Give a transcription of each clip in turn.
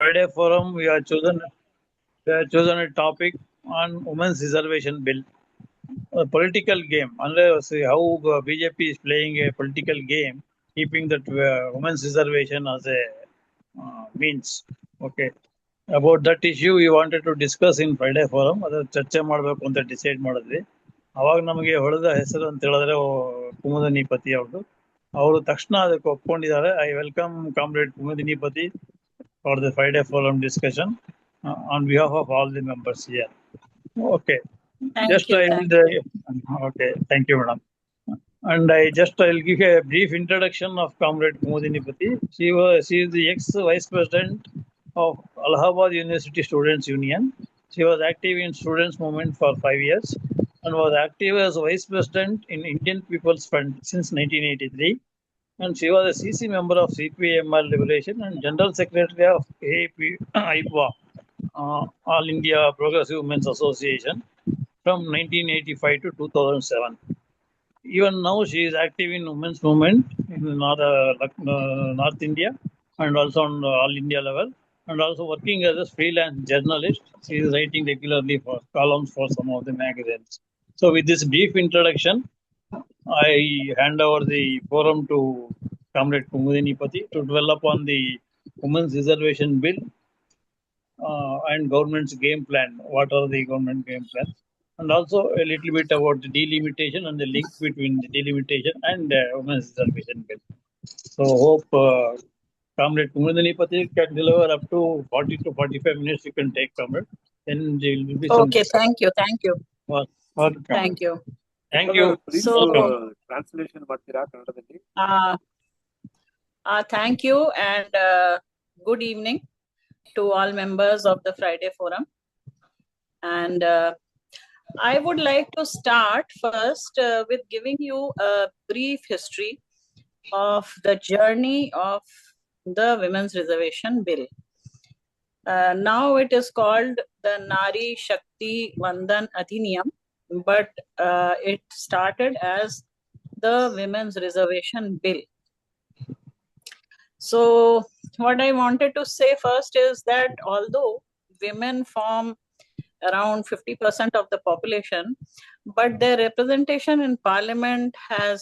Friday forum, we have chosen a topic on women's reservation bill, a political game. Unless how BJP is playing a political game, keeping that women's reservation as a means. Okay. About that issue, we wanted to discuss in Friday forum. ಅದು ಚರ್ಚೆ ಮಾಡಬೇಕು ಅಂತ decide ಮಾಡಿದ್ವಿ. ಅವಾಗ ನಮಗೆ ಹೊಳೆದ ಹೆಸರು ಅಂತ ಹೇಳಿದ್ರೆ ಕುಮುದಿನಿ ಪತಿ ಅವ್ರದ್ದು. ಅವರು ತಕ್ಷಣ ಅದಕ್ಕೆ ಒಪ್ಕೊಂಡಿದ್ದಾರೆ. ಐ ವೆಲ್ಕಮ್ ಕಾಮ್ರೇಡ್ ಕುಮುದಿನಿ ಪತಿ for the Friday forum discussion on behalf of all the members here. Okay. Okay. Thank you, madam. And I'll give a brief introduction of Comrade Kumudini Pati. She is the ex-vice president of Allahabad University Students Union. She was active in students movement for 5 years and was active as vice president in Indian People's Fund since 1983. And she was a CC member of CPML Liberation and General Secretary of AIPA, All India Progressive Women's Association, from 1985 to 2007. Even now, she is active in women's movement in North India and also on All India level, and also working as a freelance journalist. She is writing regularly for columns for some of the magazines. So, with this brief introduction, I hand over the forum to Comrade Kumudini Pati to develop on the Women's Reservation Bill and government's game plan. What are the government game plans? And also a little bit about the delimitation and the link between the delimitation and Women's Reservation Bill. So hope Comrade Kumudini Pati can deliver up to 40 to 45 minutes. You can take, Comrade. Then there will be some. Okay, thank you. Thank you. Thank you. So, translation thank you and good evening to all members of the Friday Forum. And I would like to start first with giving you a brief history of the journey of the Women's Reservation Bill. Now it is called the Nari Shakti Vandan Adhiniyam, but it started as the Women's Reservation Bill. So what I wanted to say first is that although women form around 50% of the population, but their representation in parliament has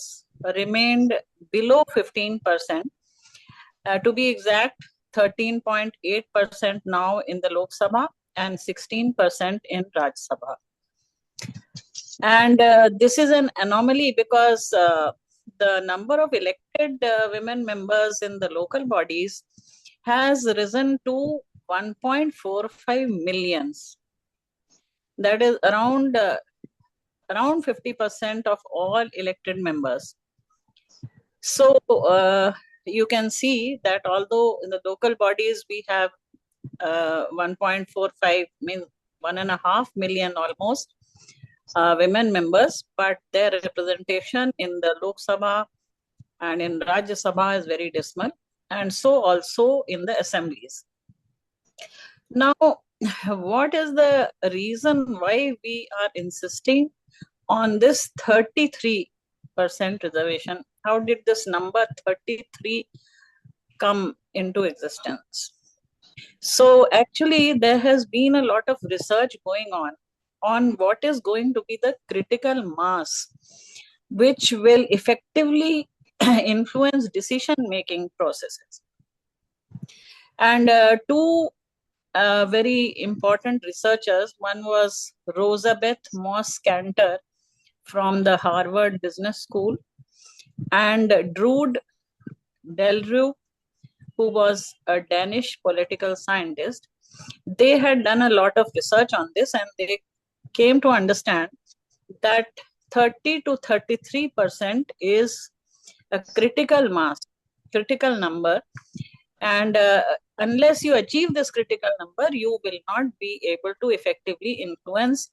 remained below 15%. To be exact, 13.8% now in the Lok Sabha and 16% in Raj Sabha. And this is an anomaly because the number of elected women members in the local bodies has risen to 1.45 millions. That is around 50% of all elected members. So you can see that although in the local bodies we have 1.45 means 1.5 million almost women members, but their representation in the Lok Sabha and in Rajya Sabha is very dismal, and so also in the assemblies. Now, what is the reason why we are insisting on this 33% reservation? How did this number 33 come into existence? So actually, there has been a lot of research going on what is going to be the critical mass which will effectively influence decision-making processes. And two very important researchers, one was Rosabeth Moss-Cantor from the Harvard Business School and Drude Delrue, who was a Danish political scientist. They had done a lot of research on this and they came to understand that 30 to 33% is a critical mass, critical number. And unless you achieve this critical number, you will not be able to effectively influence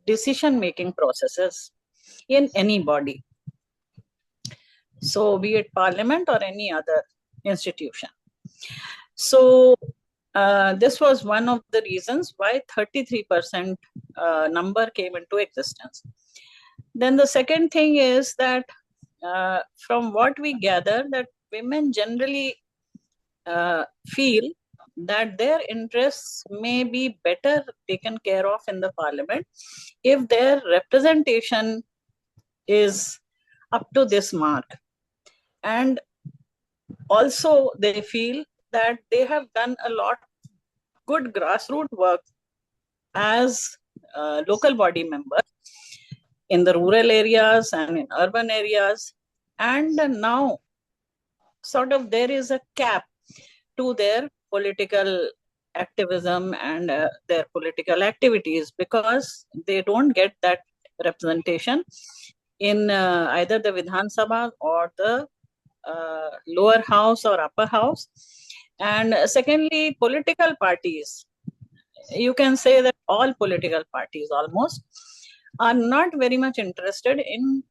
decision-making processes in any body. So be it parliament or any other institution. So this was one of the reasons why 33% number came into existence. Then the second thing is that from what we gather, that women generally feel that their interests may be better taken care of in the parliament if their representation is up to this mark. And also they feel that they have done a lot good grassroots work as local body members in the rural areas and in urban areas. And now sort of there is a cap to their political activism and their political activities, because they don't get that representation in either the Vidhan Sabha or the lower house or upper house. And secondly, political parties, you can say that all political parties almost are not very much interested in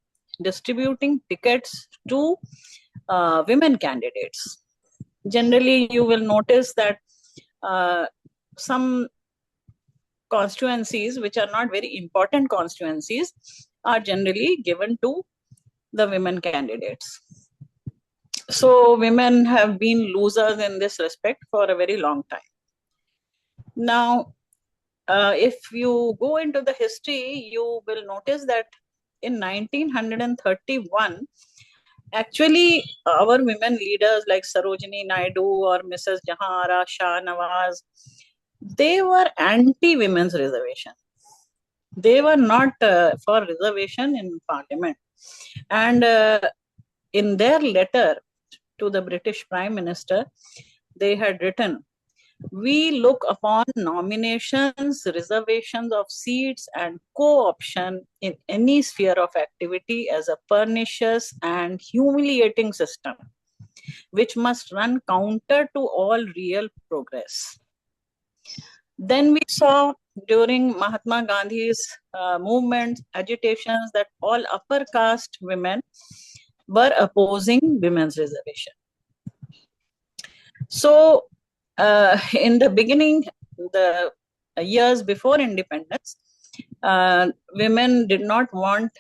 distributing tickets to women candidates. Generally, you will notice that some constituencies, which are not very important constituencies, are generally given to the women candidates. So women have been losers in this respect for a very long time. Now, if you go into the history, you will notice that in 1931, actually, our women leaders like Sarojini Naidu or Mrs. Jahanara Shah Nawaz, they were anti-women's reservation. They were not for reservation in parliament. And in their letter to the British Prime Minister, they had written, "We look upon nominations, reservations of seats, and co-option in any sphere of activity as a pernicious and humiliating system, which must run counter to all real progress." Then we saw during Mahatma Gandhi's movement, agitations, that all upper caste women were opposing women's reservation. So in the beginning, the years before independence, women did not want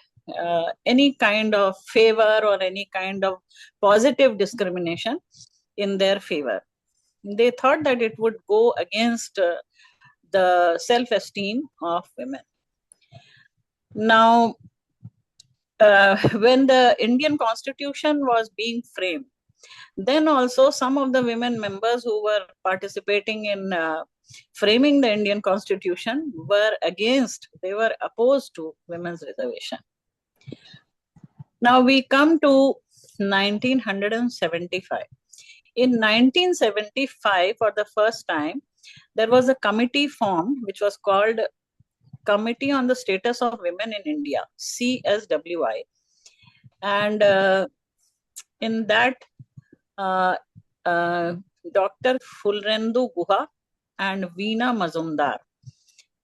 any kind of favor or any kind of positive discrimination in their favor. They thought that it would go against the self-esteem of women. Now, when the Indian Constitution was being framed, then also some of the women members who were participating in framing the Indian Constitution were against, they were opposed to women's reservation. Now we come to 1975. In 1975, for the first time, there was a committee formed which was called Committee on the Status of Women in India, CSWI. And in that, Dr. Fulrendu Guha and Veena Mazumdar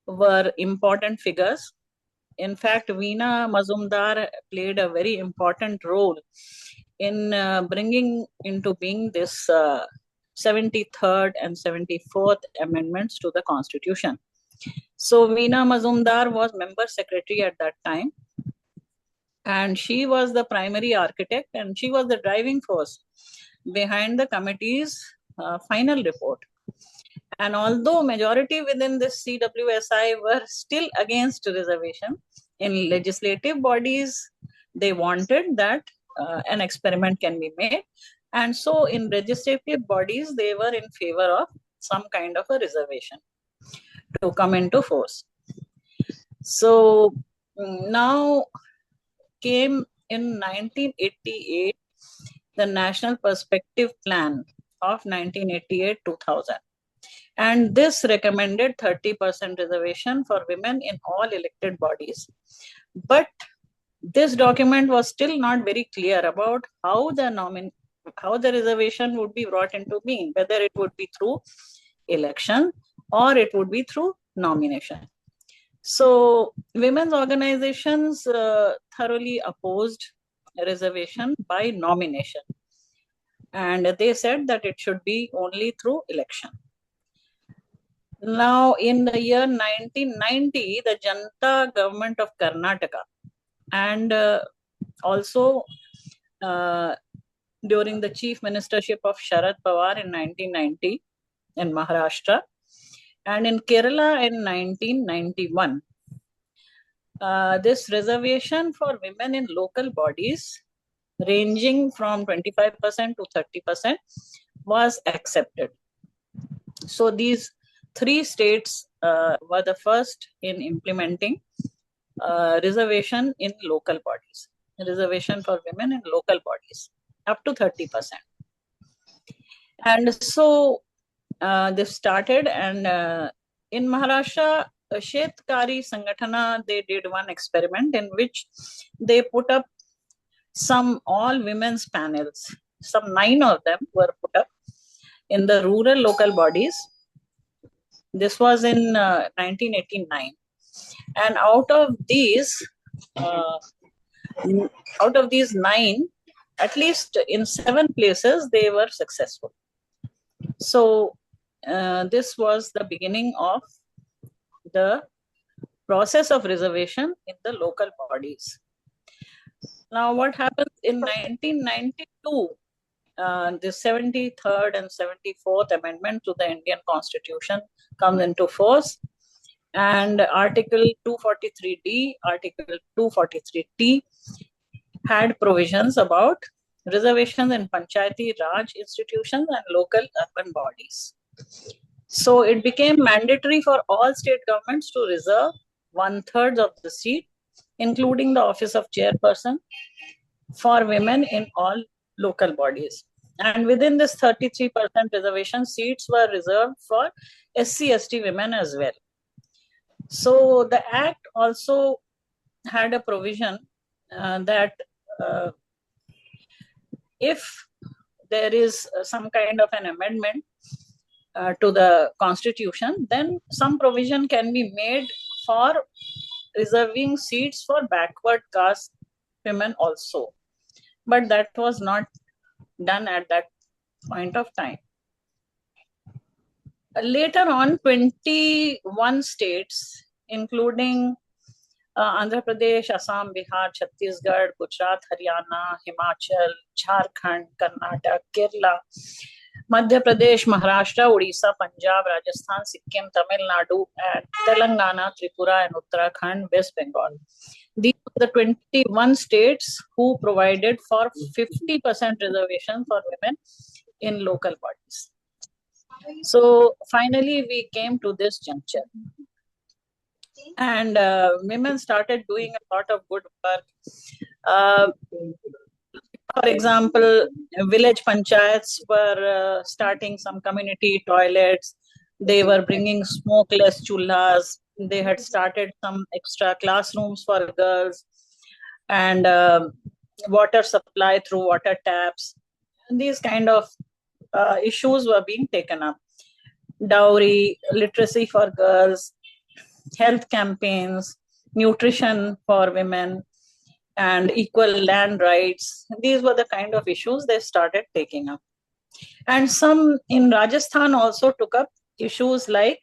were important figures. In fact, Veena Mazumdar played a very important role in bringing into being this 73rd and 74th amendments to the Constitution. So Veena Mazumdar was member secretary at that time, and she was the primary architect, and she was the driving force behind the committee's final report. And although majority within this CWSI were still against reservation, in legislative bodies, they wanted that an experiment can be made. And so in legislative bodies, they were in favor of some kind of a reservation to come into force. So now came in 1988, the National Perspective Plan of 1988-2000. And this recommended 30% reservation for women in all elected bodies. But this document was still not very clear about how the reservation would be brought into being, whether it would be through election or it would be through nomination. So women's organizations thoroughly opposed reservation by nomination. And they said that it should be only through election. Now, in the year 1990, the Janata government of Karnataka, and also during the chief ministership of Sharad Pawar in 1990, in Maharashtra. And in Kerala in 1991, this reservation for women in local bodies ranging from 25% to 30% was accepted. So these three states were the first in implementing reservation in local bodies, reservation for women in local bodies up to 30%. And so this started, and in Maharashtra, Shetkari Sangatana, they did one experiment in which they put up some all women's panels. Some 9 of them were put up in the rural local bodies. This was in 1989. And out of these 9, at least in 7 places, they were successful. So this was the beginning of the process of reservation in the local bodies. Now, what happens in 1992? The 73rd and 74th Amendment to the Indian Constitution comes into force, and Article 243D, Article 243T had provisions about reservations in Panchayati Raj institutions and local urban bodies. So it became mandatory for all state governments to reserve 1/3 of the seat, including the office of chairperson, for women in all local bodies. And within this 33% reservation, seats were reserved for SC/ST women as well. So the Act also had a provision that if there is some kind of an amendment to the Constitution, then some provision can be made for reserving seats for backward caste women also. But that was not done at that point of time. Later on, 21 states, including Andhra Pradesh, Assam, Bihar, Chhattisgarh, Gujarat, Haryana, Himachal, Jharkhand, Karnataka, Kerala, Madhya Pradesh, Maharashtra, Odisha, Punjab, Rajasthan, Sikkim, Tamil Nadu, and Telangana, Tripura, and Uttarakhand, West Bengal. These are the 21 states who provided for 50% reservation for women in local bodies. So finally, we came to this juncture. And women started doing a lot of good work. For example, village panchayats were starting some community toilets. They were bringing smokeless chulhas. They had started some extra classrooms for girls, and water supply through water taps. And these kind of issues were being taken up. Dowry, literacy for girls, health campaigns, nutrition for women, and equal land rights. These were the kind of issues they started taking up. And some in Rajasthan also took up issues like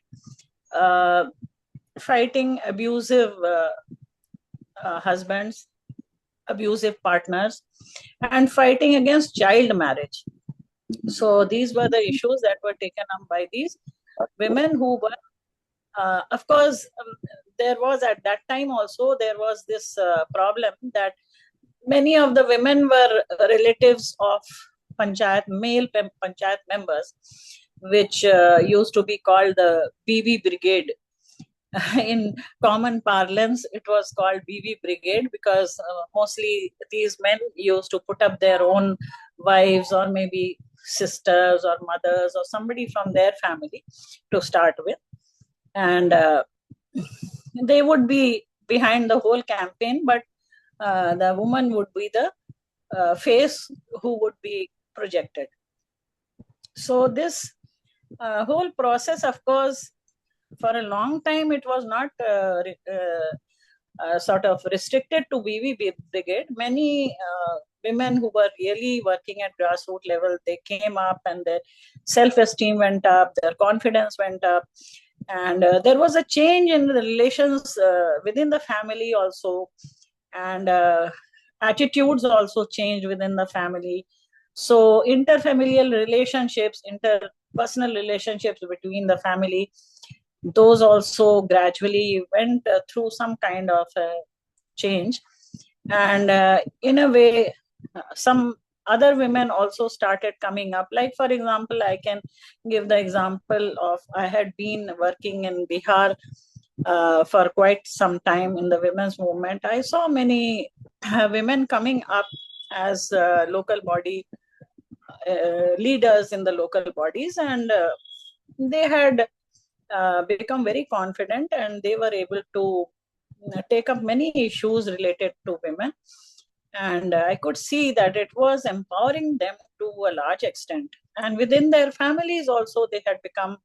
fighting abusive husbands, abusive partners, and fighting against child marriage. So these were the issues that were taken up by these women who were, of course, there was at that time also, there was this problem that many of the women were relatives of male panchayat members, which used to be called the BB Brigade. In common parlance, it was called BB Brigade because mostly these men used to put up their own wives or maybe sisters or mothers or somebody from their family to start with. And they would be behind the whole campaign, but the woman would be the face who would be projected. So this whole process, of course, for a long time, it was not sort of restricted to BB Brigade. Many women who were really working at grassroots level, they came up and their self-esteem went up, their confidence went up. And there was a change in the relations within the family also. And attitudes also changed within the family. So interfamilial relationships, personal relationships between the family, those also gradually went through some kind of change. And in a way, some other women also started coming up. Like, for example, I can give the example of, I had been working in Bihar for quite some time in the women's movement. I saw many women coming up as local body leaders in the local bodies, and they had become very confident, and they were able to take up many issues related to women. And I could see that it was empowering them to a large extent. And within their families also, they had become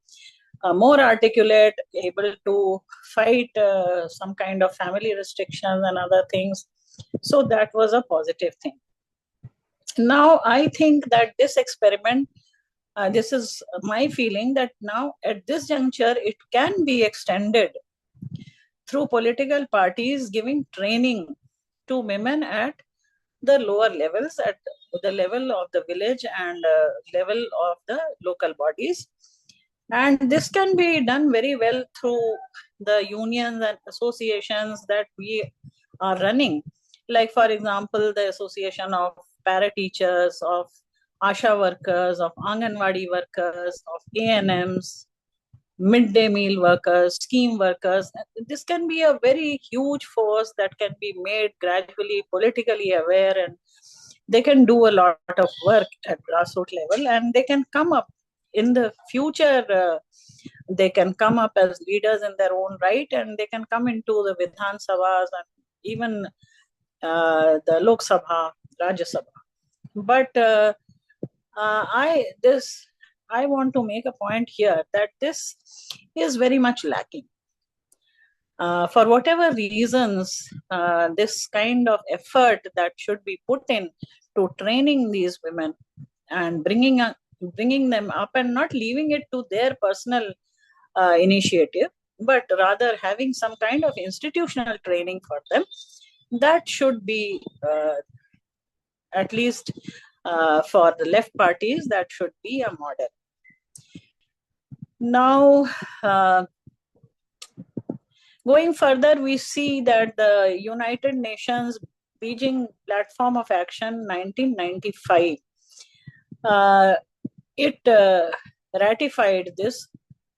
more articulate, able to fight some kind of family restrictions and other things. So that was a positive thing. Now, I think that this experiment, this is my feeling, that now at this juncture, it can be extended through political parties giving training to women at the lower levels, at the level of the village and level of the local bodies. And this can be done very well through the unions and associations that we are running. Like, for example, the association of para teachers, of ASHA workers, of Anganwadi workers, of ANMs, midday meal workers, scheme workers. This can be a very huge force that can be made gradually politically aware, and they can do a lot of work at grassroots level, and they can come up in the future. They can come up as leaders in their own right, and they can come into the Vidhan Sabhas and even the Lok Sabha, Rajya Sabha. But I want to make a point here that this is very much lacking. For whatever reasons, this kind of effort that should be put in to training these women and bringing them up, and not leaving it to their personal initiative, but rather having some kind of institutional training for them, that should be at least for the left parties, that should be a model. Now, going further, we see that the United Nations Beijing Platform of Action 1995, it ratified this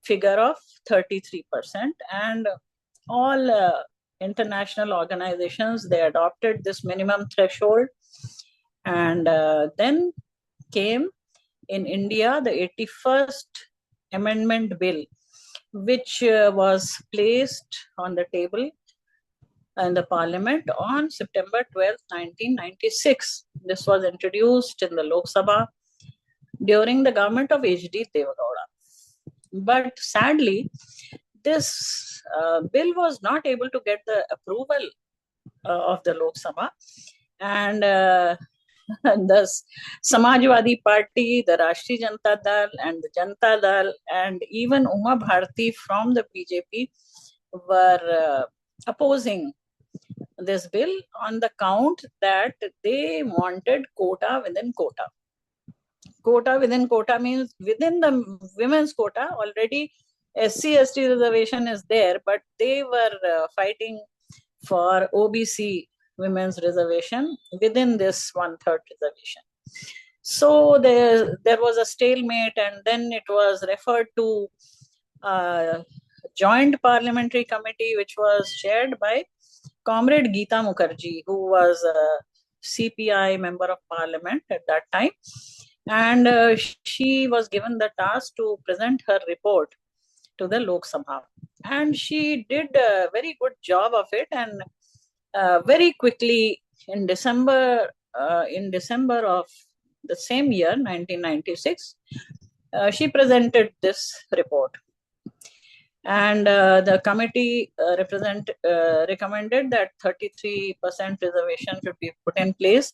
figure of 33%, and all international organizations, they adopted this minimum threshold. And then came in India the 81st Amendment Bill, which was placed on the table in the Parliament on September 12, 1996. This was introduced in the Lok Sabha during the government of H.D. Devagowda. But sadly, this bill was not able to get the approval of the Lok Sabha, and the Samajwadi Party, the Rashtriya Janata Dal, and the Janata Dal, and even Uma Bharti from the BJP were opposing this bill on the count that they wanted quota within quota. Quota within quota means within the women's quota already SC/ST reservation is there, but they were fighting for OBC women's reservation within this 1/3 reservation. So there was a stalemate, and then it was referred to joint parliamentary committee, which was chaired by Comrade Geeta Mukherjee, who was a CPI member of parliament at that time. And she was given the task to present her report to the Lok Sabha. And she did a very good job of it. And very quickly, in December of the same year, 1996, she presented this report. And the committee recommended that 33% reservation should be put in place.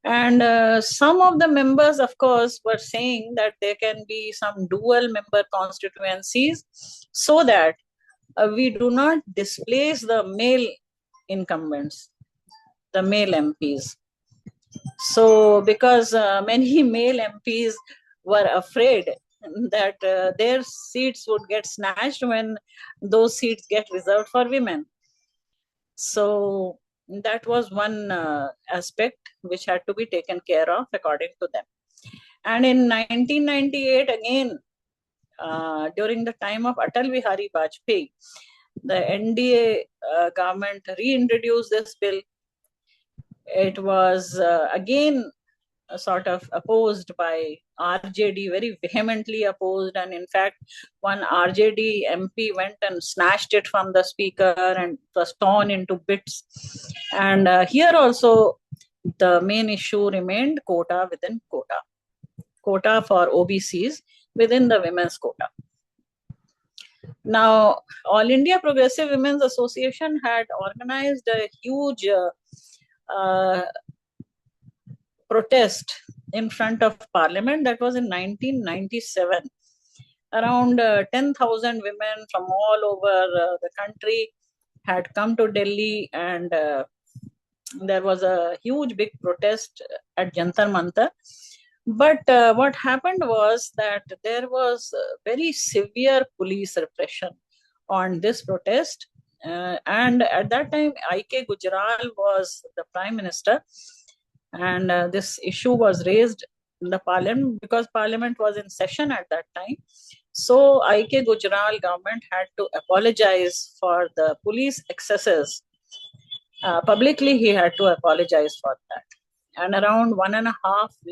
And some of the members, of course, were saying that there can be some dual member constituencies so that we do not displace the male incumbents, the male MPs. So because many male MPs were afraid that their seats would get snatched when those seats get reserved for women. So that was one aspect which had to be taken care of according to them. And in 1998, again, during the time of Atal Bihari Vajpayee, the NDA government reintroduced this bill. It was again sort of opposed by RJD, very vehemently opposed. And in fact, one RJD MP went and snatched it from the speaker and it was torn into bits. And here also, the main issue remained quota within quota. Quota for OBCs within the women's quota. Now, All India Progressive Women's Association had organized a huge protest in front of Parliament. That was in 1997. Around 10,000 women from all over the country had come to Delhi, and there was a huge big protest at Jantar Mantar. But what happened was that there was very severe police repression on this protest. And at that time, I.K. Gujral was the Prime Minister. And this issue was raised in the Parliament because Parliament was in session at that time. So I.K. Gujral government had to apologize for the police excesses. Publicly, he had to apologize for that. And around 1.5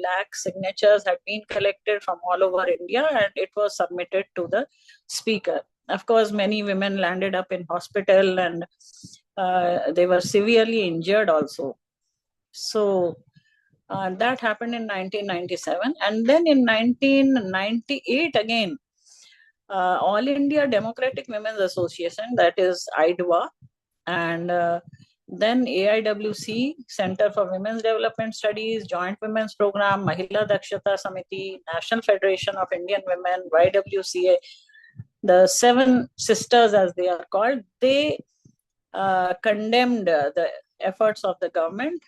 lakh signatures had been collected from all over India, and it was submitted to the speaker. Of course, many women landed up in hospital, and they were severely injured also. So that happened in 1997. And then in 1998 again, All India Democratic Women's Association, that is IDWA, and then AIWC, Center for Women's Development Studies, Joint Women's Program, Mahila Dakshata Samiti, National Federation of Indian Women, YWCA, the 7 sisters as they are called, they condemned the efforts of the government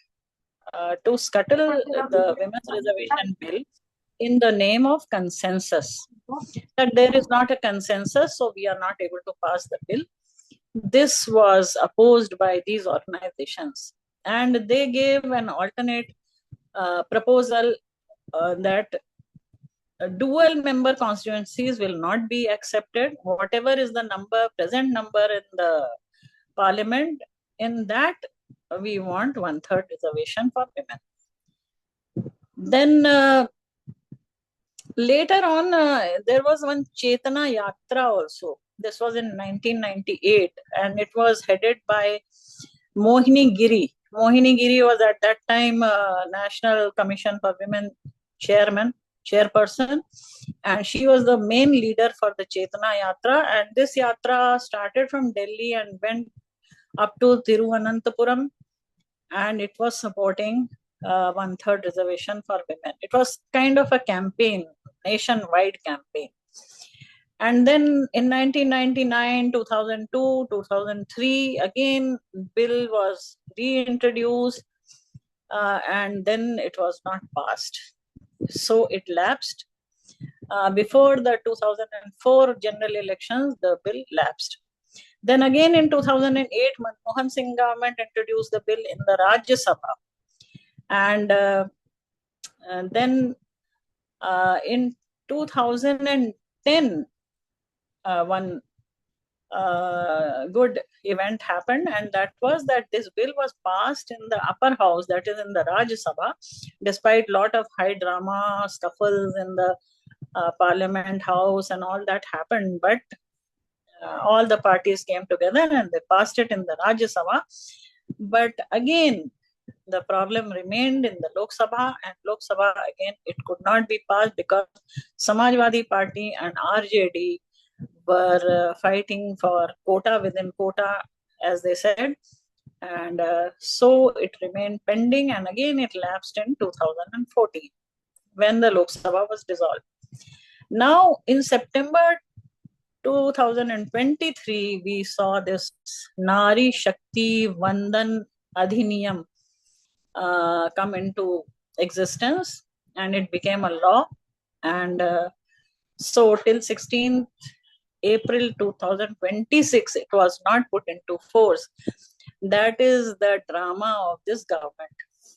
to scuttle the Women's Reservation Bill in the name of consensus. That there is not a consensus, so we are not able to pass the bill. This was opposed by these organizations, and they gave an alternate proposal that dual member constituencies will not be accepted. Whatever is the present number in the Parliament, in that we want 1/3 reservation for women. Then later on, there was one Chetana Yatra also. This was in 1998, and it was headed by Mohini Giri. Mohini Giri was at that time National Commission for Women chairperson, and she was the main leader for the Chetana Yatra. And this yatra started from Delhi and went up to Thiruvananthapuram, and it was supporting 1/3 reservation for women. It was kind of a campaign, nationwide campaign. And then in 1999, 2002, 2003, again, bill was reintroduced, and then it was not passed. So it lapsed. Before the 2004 general elections, the bill lapsed. Then again in 2008, Manmohan Singh government introduced the bill in the Rajya Sabha. And then in 2010, one good event happened, and that was that this bill was passed in the upper house, that is in the Rajya Sabha, despite lot of high drama, scuffles in the Parliament House and all that happened. But all the parties came together and they passed it in the Rajya Sabha. But again, the problem remained in the Lok Sabha, and Lok Sabha again, it could not be passed because Samajwadi Party and RJD were fighting for quota within quota, as they said. And so it remained pending, and again it lapsed in 2014 when the Lok Sabha was dissolved. Now in September 2023, we saw this Nari Shakti Vandan Adhiniyam come into existence, and it became a law. And So till 16th April 2026, it was not put into force. That is the drama of this government.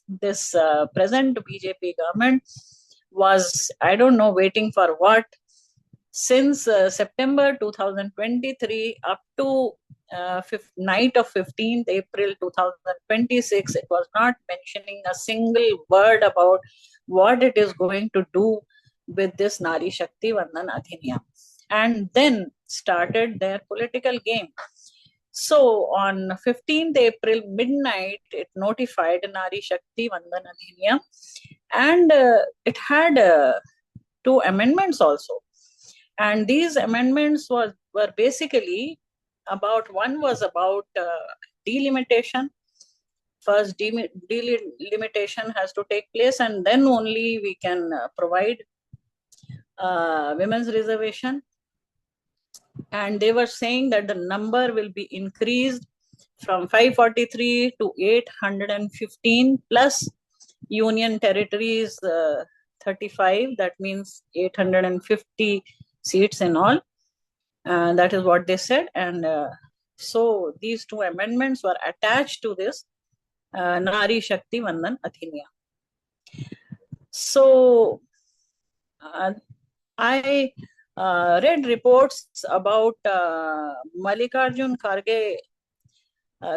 This present BJP government was, I don't know, waiting for what. Since September 2023 up to night of 15th April 2026, it was not mentioning a single word about what it is going to do with this Nari Shakti Vandan Adhiniyam, and then started their political game. So on 15th April midnight, it notified Nari Shakti Vandan Adhiniyam, and it had two amendments also. And these amendments were basically about, one was about delimitation. First, delimitation has to take place, and then only we can provide women's reservation. And they were saying that the number will be increased from 543 to 815 plus union territories 35. That means 850 seats in all. That is what they said. And so these two amendments were attached to this Nari Shakti Vandan Adhiniyam. So I read reports about Mallikarjun Kharge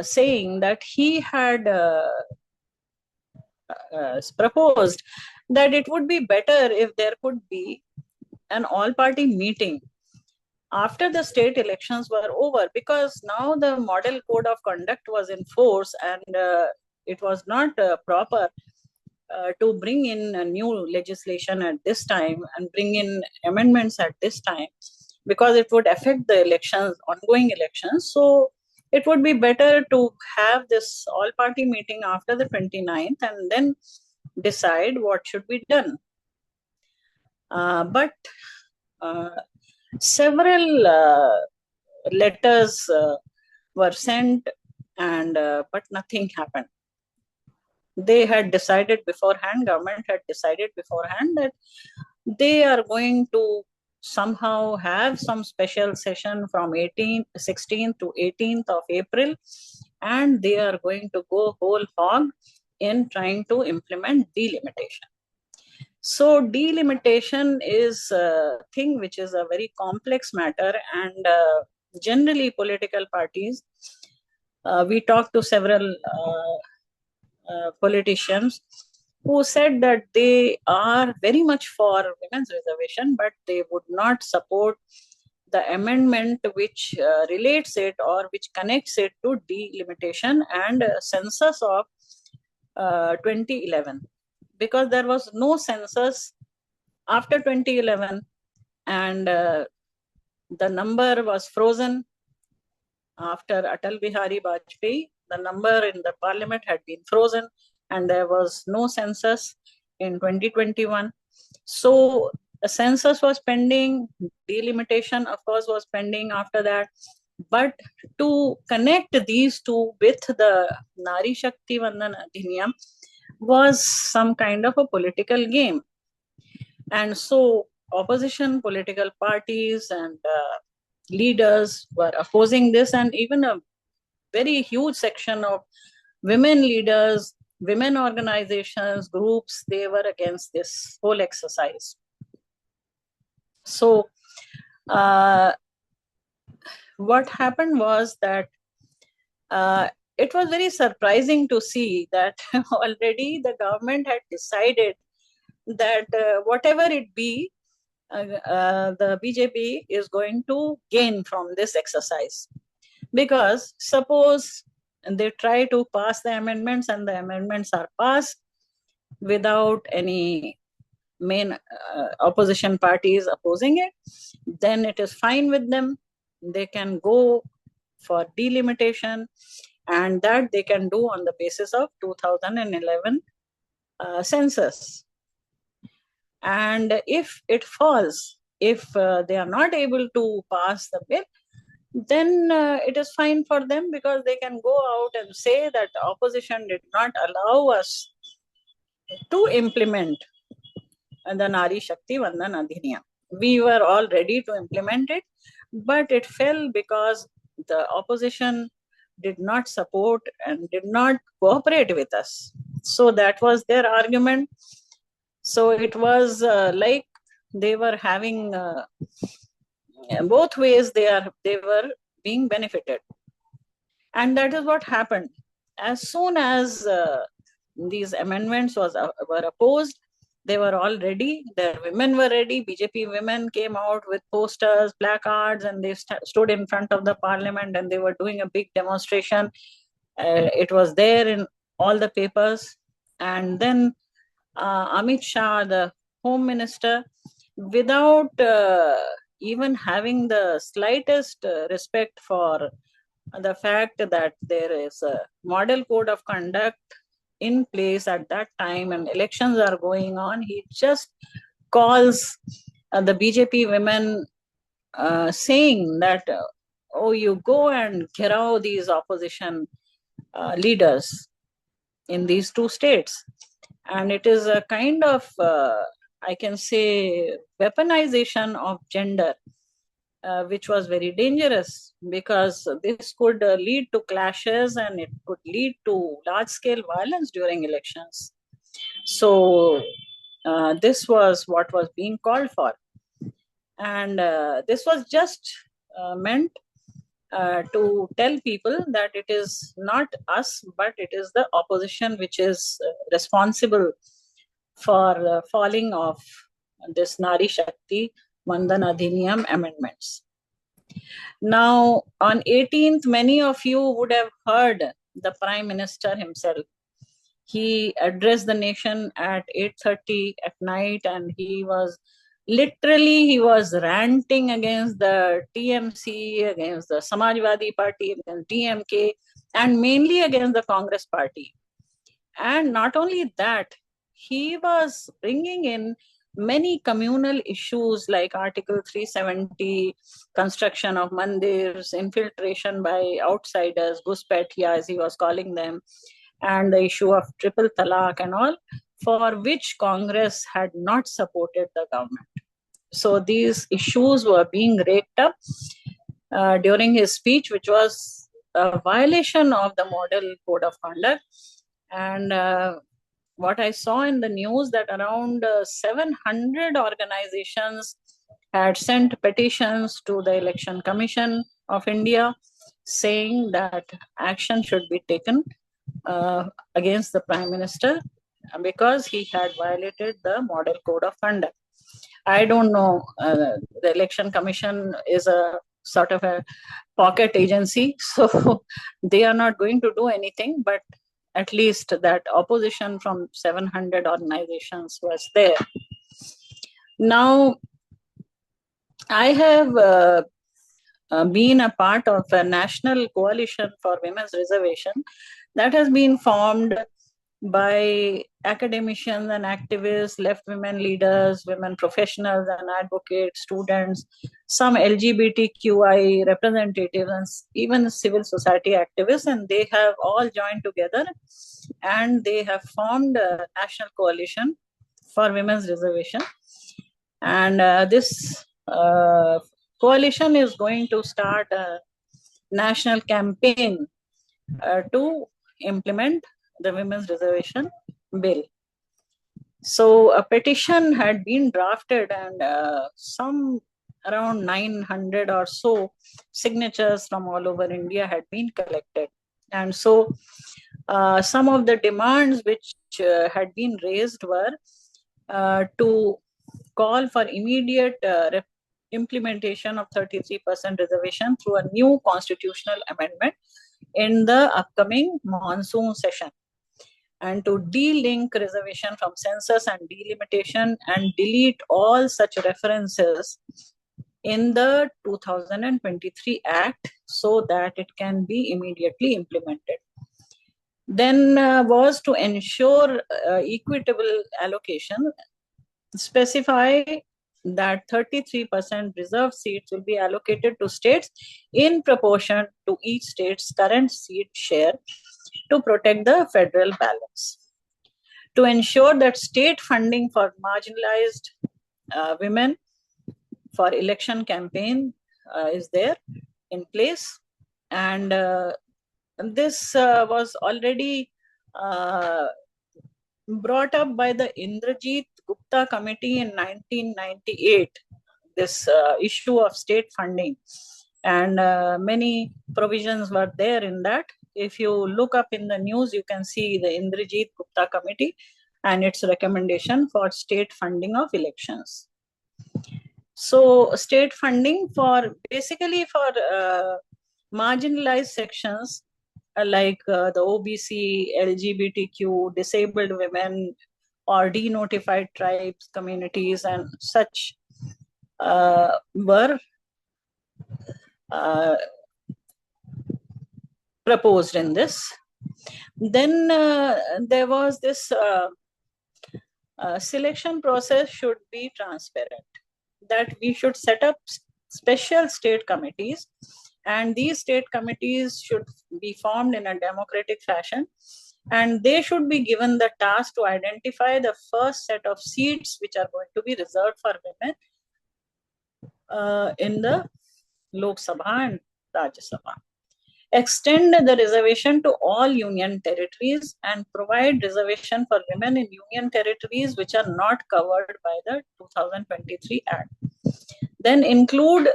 saying that he had proposed that it would be better if there could be an all-party meeting after the state elections were over, because now the model code of conduct was in force, and it was not proper to bring in a new legislation at this time and bring in amendments at this time, because it would affect the elections, ongoing elections. So it would be better to have this all-party meeting after the 29th and then decide what should be done. But several letters were sent, and but nothing happened. They had decided beforehand, government had decided beforehand that they are going to somehow have some special session from 16th to 18th of April, and they are going to go whole hog in trying to implement delimitation. So delimitation is a thing which is a very complex matter, and generally political parties, we talked to several politicians who said that they are very much for women's reservation, but they would not support the amendment which relates it or which connects it to delimitation and census of 2011, because there was no census after 2011, and the number was frozen after Atal Bihari Vajpayee. The number in the parliament had been frozen, and there was no census in 2021. So a census was pending, delimitation of course was pending after that. But to connect these two with the Nari Shakti Vandan Adhiniyam was some kind of a political game. And so opposition political parties and leaders were opposing this, and even a very huge section of women leaders, women organizations, groups, they were against this whole exercise. So what happened was that it was very surprising to see that already the government had decided that whatever it be, the BJP is going to gain from this exercise. Because suppose they try to pass the amendments and the amendments are passed without any main opposition parties opposing it, then it is fine with them. They can go for delimitation, and that they can do on the basis of 2011 census. And if it falls, if they are not able to pass the bill, then it is fine for them, because they can go out and say that opposition did not allow us to implement the Nari Shakti Vandan Adhiniyam. we were all ready to implement it, but it fell because the opposition did not support and did not cooperate with us. So that was their argument. So it was like they were having both ways. They were being benefited, and that is what happened. As soon as these amendments were opposed, they were all ready. Their women were ready. BJP women came out with posters, placards, and they stood in front of the parliament and they were doing a big demonstration. It was there in all the papers. And then Amit Shah, the home minister, without even having the slightest respect for the fact that there is a model code of conduct in place at that time and elections are going on, he just calls the BJP women saying that, oh, you go and gheraw these opposition leaders in these two states. And it is a kind of, I can say, weaponization of gender, which was very dangerous because this could lead to clashes and it could lead to large-scale violence during elections. So this was what was being called for. And this was just meant to tell people that it is not us, but it is the opposition which is responsible for falling of this Nari Shakti Mandan Adhiniyam amendments. Now, on 18th, many of you would have heard the Prime Minister himself. He addressed the nation at 8:30 at night, and he was ranting against the TMC, against the Samajwadi Party, against DMK, and mainly against the Congress Party. And not only that, he was bringing in many communal issues like Article 370, construction of mandirs, infiltration by outsiders, Guspetya as he was calling them, and the issue of triple talaq and all, for which Congress had not supported the government. So these issues were being raked up during his speech, which was a violation of the model code of conduct. And what I saw in the news that around 700 organizations had sent petitions to the Election Commission of India saying that action should be taken against the Prime Minister because he had violated the model code of conduct. I don't know, the Election Commission is a sort of a pocket agency, so they are not going to do anything, but at least that opposition from 700 organizations was there. Now, I have been a part of a national coalition for women's reservation that has been formed by academicians and activists, left women leaders, women professionals and advocates, students, some LGBTQI representatives, and even civil society activists, and they have all joined together and they have formed a national coalition for women's reservation. And this coalition is going to start a national campaign to implement the women's reservation bill. So a petition had been drafted and some around 900 or so signatures from all over India had been collected. And so some of the demands which had been raised were to call for immediate implementation of 33% reservation through a new constitutional amendment in the upcoming monsoon session, and to de-link reservation from census and delimitation and delete all such references in the 2023 Act so that it can be immediately implemented. Then was to ensure equitable allocation, specify that 33% reserved seats will be allocated to states in proportion to each state's current seat share to protect the federal balance. To ensure that state funding for marginalized women for election campaign is there in place. And this was already brought up by the Indrajit Gupta Committee in 1998, this issue of state funding. And many provisions were there in that. If you look up in the news, you can see the Indrajit Gupta Committee and its recommendation for state funding of elections. So state funding for basically for marginalized sections like the OBC, LGBTQ, disabled women, or denotified tribes, communities, and such were proposed in this. Then there was this selection process should be transparent, that we should set up special state committees, and these state committees should be formed in a democratic fashion, and they should be given the task to identify the first set of seats which are going to be reserved for women in the Lok Sabha and Rajya Sabha. Extend the reservation to all union territories and provide reservation for women in union territories which are not covered by the 2023 Act. Then include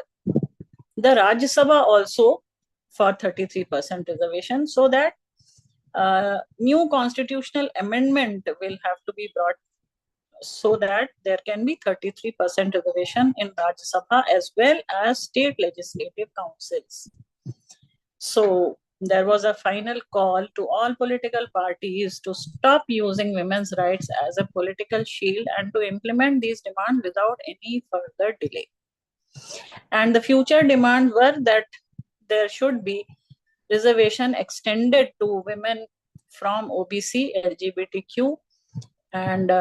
the Rajya Sabha also for 33% reservation, so that new constitutional amendment will have to be brought so that there can be 33% reservation in Rajya Sabha as well as state legislative councils. So there was a final call to all political parties to stop using women's rights as a political shield and to implement these demands without any further delay. And the future demands were that there should be reservation extended to women from OBC, LGBTQ, and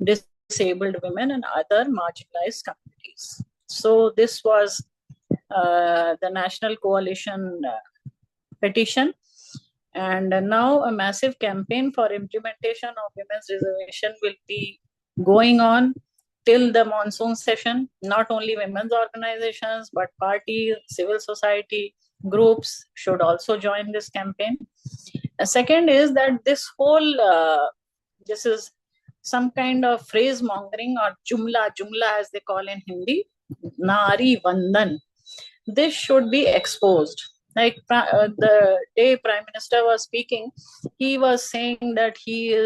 disabled women and other marginalized communities. So this was the National Coalition petition. And now a massive campaign for implementation of women's reservation will be going on till the monsoon session. Not only women's organizations, but parties, civil society groups should also join this campaign. A second is that this whole, this is some kind of phrase mongering or jumla as they call in Hindi, Nari Vandan. This should be exposed. Like the day Prime Minister was speaking, he was saying that he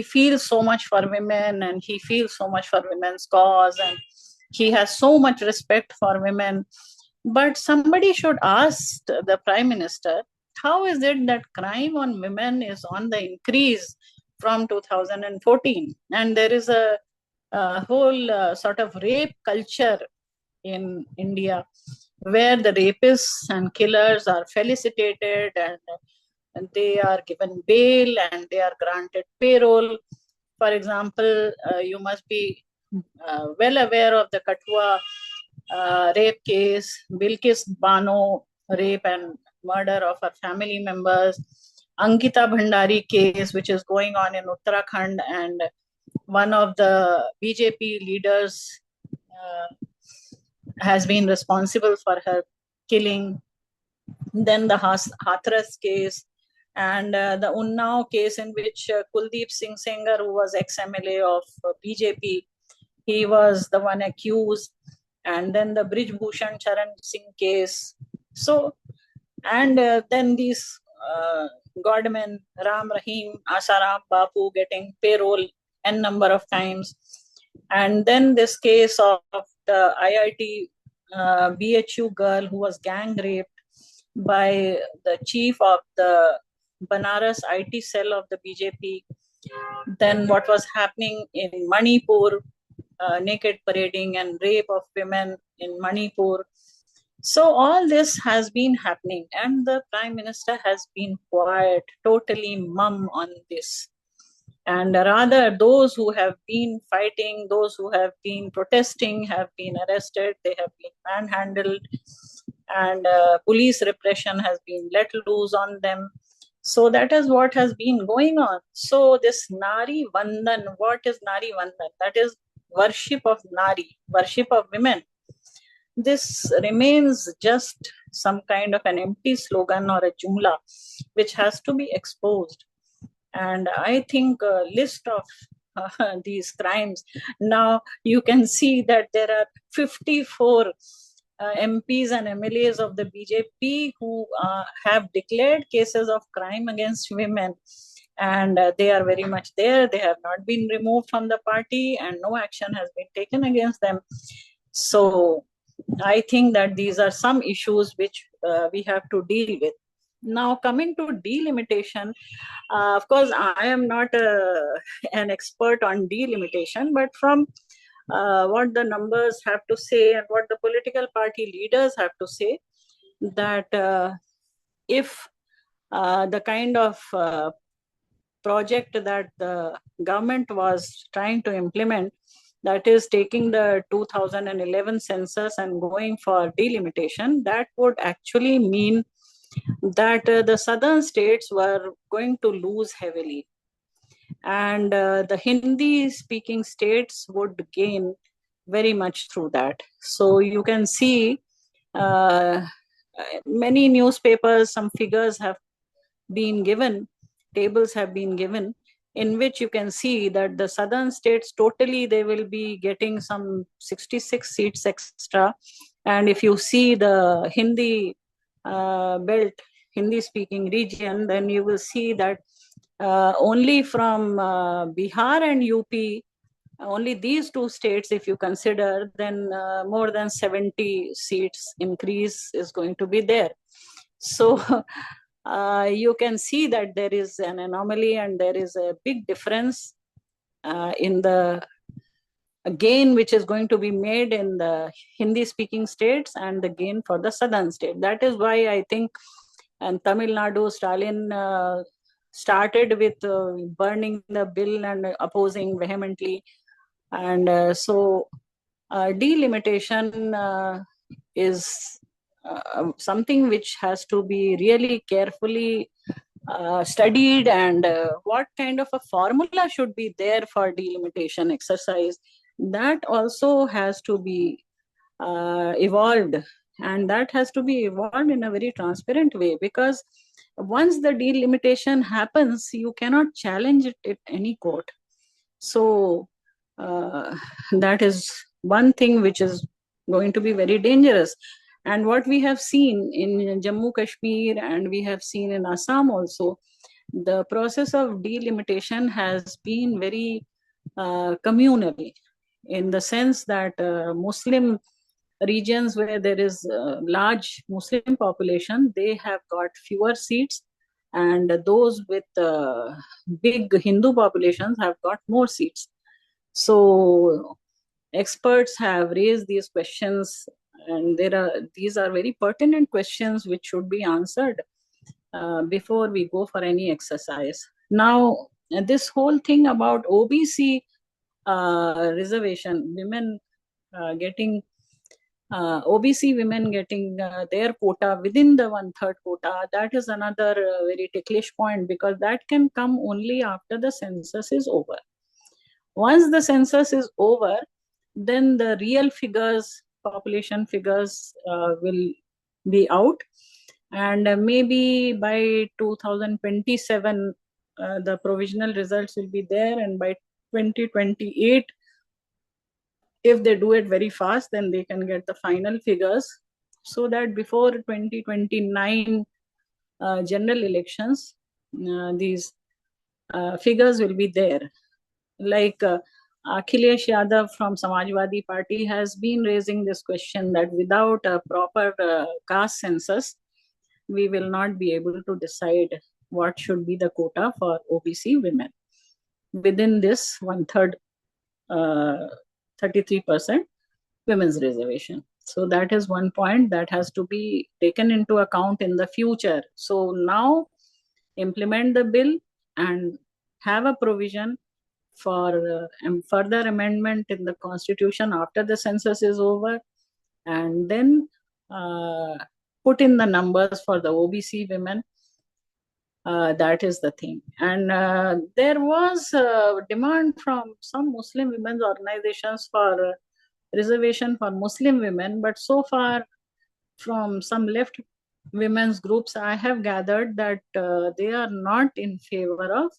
feels so much for women and he feels so much for women's cause and he has so much respect for women. But somebody should ask the Prime Minister, how is it that crime on women is on the increase from 2014? And there is a whole sort of rape culture in India, where the rapists and killers are felicitated and they are given bail and they are granted payroll. For example, you must be well aware of the Kathua rape case, Bilkis Bano rape and murder of her family members, Ankita Bhandari case, which is going on in Uttarakhand, and one of the BJP leaders has been responsible for her killing. Then the Hathras case and the Unnao case in which Kuldeep Singh Sengar, who was ex-MLA of BJP, he was the one accused. And then the Brij Bhushan Charan Singh case. So, and then these godmen, Ram Rahim, Asaram Bapu getting payroll n number of times. And then this case of the IIT BHU girl who was gang raped by the chief of the Banaras IT cell of the BJP. Then what was happening in Manipur, naked parading and rape of women in Manipur. So all this has been happening and the Prime Minister has been quiet, totally mum on this. And rather, those who have been fighting, those who have been protesting have been arrested, they have been manhandled, and police repression has been let loose on them. So that is what has been going on. So this Nari Vandan, what is Nari Vandan? That is worship of Nari, worship of women, this remains just some kind of an empty slogan or a jumla which has to be exposed. And I think a list of these crimes, now you can see that there are 54 MPs and MLAs of the BJP who have declared cases of crime against women, and they are very much there. They have not been removed from the party and no action has been taken against them. So I think that these are some issues which we have to deal with. Now, coming to delimitation, of course, I am not an expert on delimitation, but from what the numbers have to say and what the political party leaders have to say, that if the kind of project that the government was trying to implement, that is taking the 2011 census and going for delimitation, that would actually mean that the southern states were going to lose heavily, and the Hindi speaking states would gain very much through that. So you can see many newspapers, some figures have been given, tables have been given, in which you can see that the southern states totally they will be getting some 66 seats extra. And if you see the Hindi belt, Hindi speaking region, then you will see that only from Bihar and UP, only these two states, if you consider, then more than 70 seats increase is going to be there. So you can see that there is an anomaly and there is a big difference in the gain which is going to be made in the Hindi speaking states and the gain for the southern state. That is why I think in Tamil Nadu, Stalin started with burning the bill and opposing vehemently. And so delimitation is something which has to be really carefully studied, and what kind of a formula should be there for delimitation exercise, that also has to be evolved, and that has to be evolved in a very transparent way, because once the delimitation happens, you cannot challenge it at any court. So that is one thing which is going to be very dangerous. And what we have seen in Jammu Kashmir and we have seen in Assam also, the process of delimitation has been very communal, in the sense that Muslim regions where there is a large Muslim population, they have got fewer seats, and those with big Hindu populations have got more seats. So experts have raised these questions, and these are very pertinent questions which should be answered before we go for any exercise. Now, this whole thing about OBC reservation, women getting OBC women getting their quota within the 1/3 quota, that is another very ticklish point, because that can come only after the census is over. Once the census is over, then the real figures, population figures will be out, and maybe by 2027 the provisional results will be there, and by 2028, if they do it very fast, then they can get the final figures, so that before 2029 general elections, these figures will be there. Like Akhilesh Yadav from Samajwadi Party has been raising this question that without a proper caste census, we will not be able to decide what should be the quota for OBC women within this 1/3 33% women's reservation. So that is one point that has to be taken into account in the future. So now implement the bill and have a provision for further amendment in the constitution after the census is over, and then put in the numbers for the OBC women That is the thing. And there was a demand from some Muslim women's organizations for reservation for Muslim women, but so far from some left women's groups, I have gathered that they are not in favor of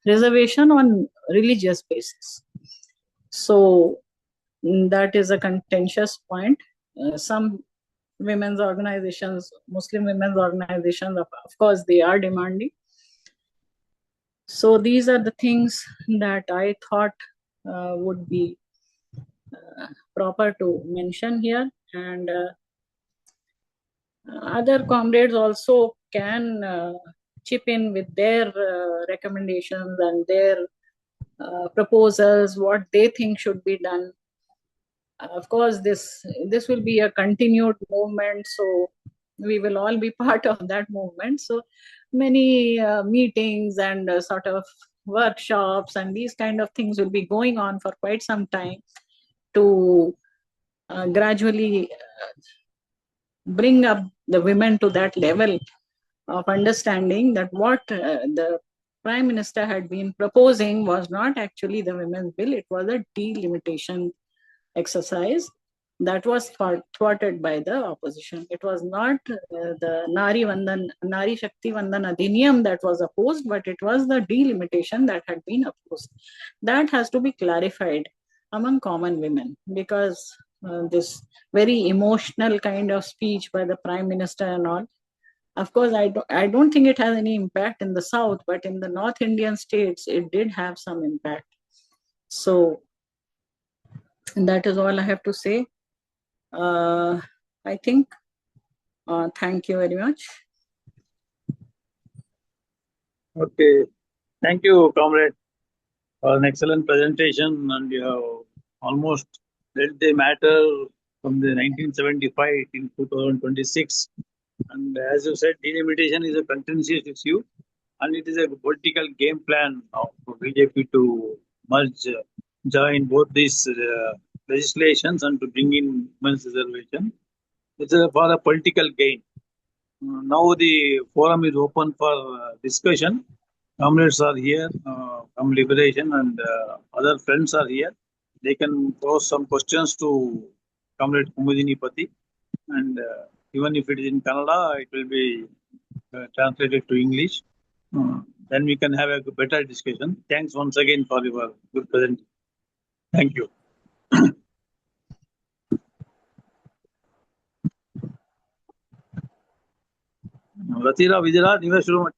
reservation on religious basis. So that is a contentious point. Some women's organizations, Muslim women's organizations, of course, they are demanding. So these are the things that I thought would be proper to mention here. And other comrades also can chip in with their recommendations and their proposals, what they think should be done. Of course, this will be a continued movement, so we will all be part of that movement. So many meetings and sort of workshops and these kind of things will be going on for quite some time to gradually bring up the women to that level of understanding that what the Prime Minister had been proposing was not actually the women's bill, it was a delimitation exercise that was thwarted by the opposition. It was not the Nari Shakti Vandan Adhiniyam that was opposed, but it was the delimitation that had been opposed. That has to be clarified among common women, because this very emotional kind of speech by the Prime Minister and all, of course, I don't think it has any impact in the South, but in the North Indian states, it did have some impact. So that is all I have to say. I think. Thank you very much. Okay. Thank you, Comrade, for an excellent presentation. And you have almost read the matter from the 1975 till 2026. And as you said, delimitation is a contentious issue, and it is a political game plan of BJP to join both these legislations and to bring in women's reservation. It's for a political gain. Now the forum is open for discussion. Comrades are here from Liberation, and other friends are here. They can pose some questions to Comrade Kumudini Pati, and even if it is in Kannada, it will be translated to English. Then we can have a better discussion. Thanks once again for your good presentation. Thank you. Ratira Vijara, Niveshuru.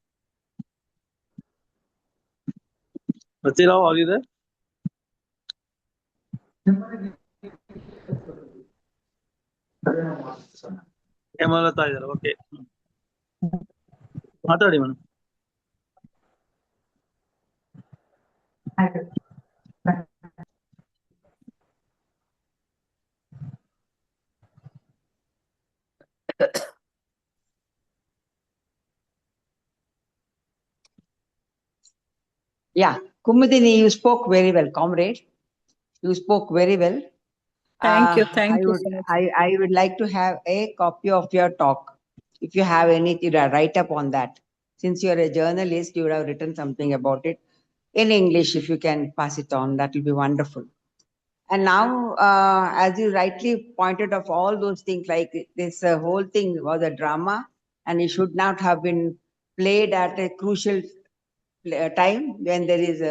Ratira, are you there? Hemalata idara, okay. Matadi, madam. Yeah, Kumudini, you spoke very well, comrade. You spoke very well. Thank you. Thank you so much. I would like to have a copy of your talk. If you have anything to write up on that. Since you're a journalist, you would have written something about it. In English, if you can pass it on, that will be wonderful. And now, as you rightly pointed of all those things, like this whole thing was a drama, and it should not have been played at a crucial time when there is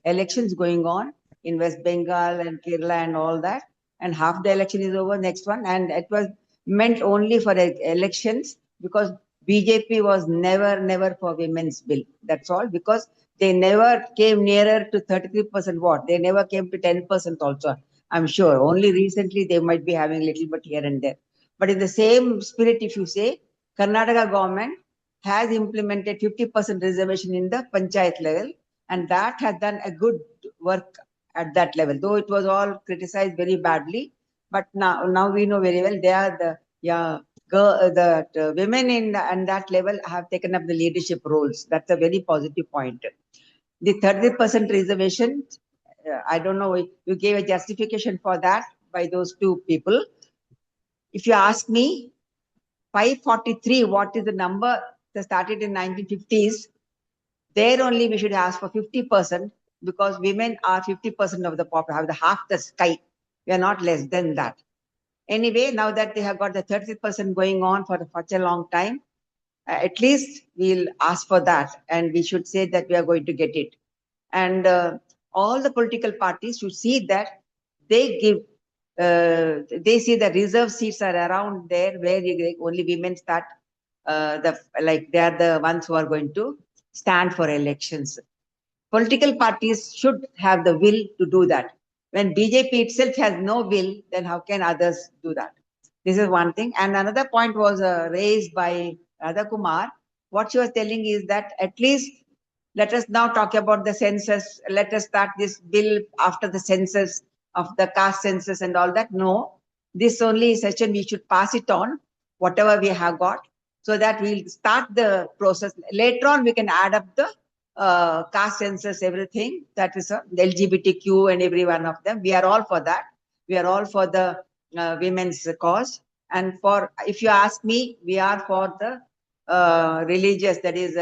elections going on in West Bengal and Kerala and all that, and half the election is over, next one, and it was meant only for elections, because BJP was never for women's bill. That's all, because they never came nearer to 33% vote. They never came to 10% also. I'm sure. Only recently they might be having a little bit here and there. But in the same spirit, if you say, Karnataka government has implemented 50% reservation in the panchayat level, and that has done a good work at that level, though it was all criticized very badly. But now we know very well they are the women in that level have taken up the leadership roles. That's a very positive point. The 30% reservation, I don't know, you gave a justification for that by those two people. If you ask me, 543, what is the number they started in 1950s. There only we should ask for 50% because women are 50% of the population, have the half the sky. We are not less than that. Anyway, now that they have got the 30% going on for such a long time, at least we'll ask for that, and we should say that we are going to get it. And all the political parties should see that they give, they see the reserve seats are around there where only women start, they are the ones who are going to stand for elections. Political parties should have the will to do that. When BJP itself has no will, then how can others do that? This is one thing. And another point was raised by Radha Kumar. What she was telling is that at least let us now talk about the census. Let us start this bill after the census of the caste census and all that. No, this only session we should pass it on, whatever we have got, so that we'll start the process. Later on, we can add up the caste census, everything. That is the LGBTQ and every one of them. We are all for that. We are all for the women's cause. And for, if you ask me, we are for the religious, that is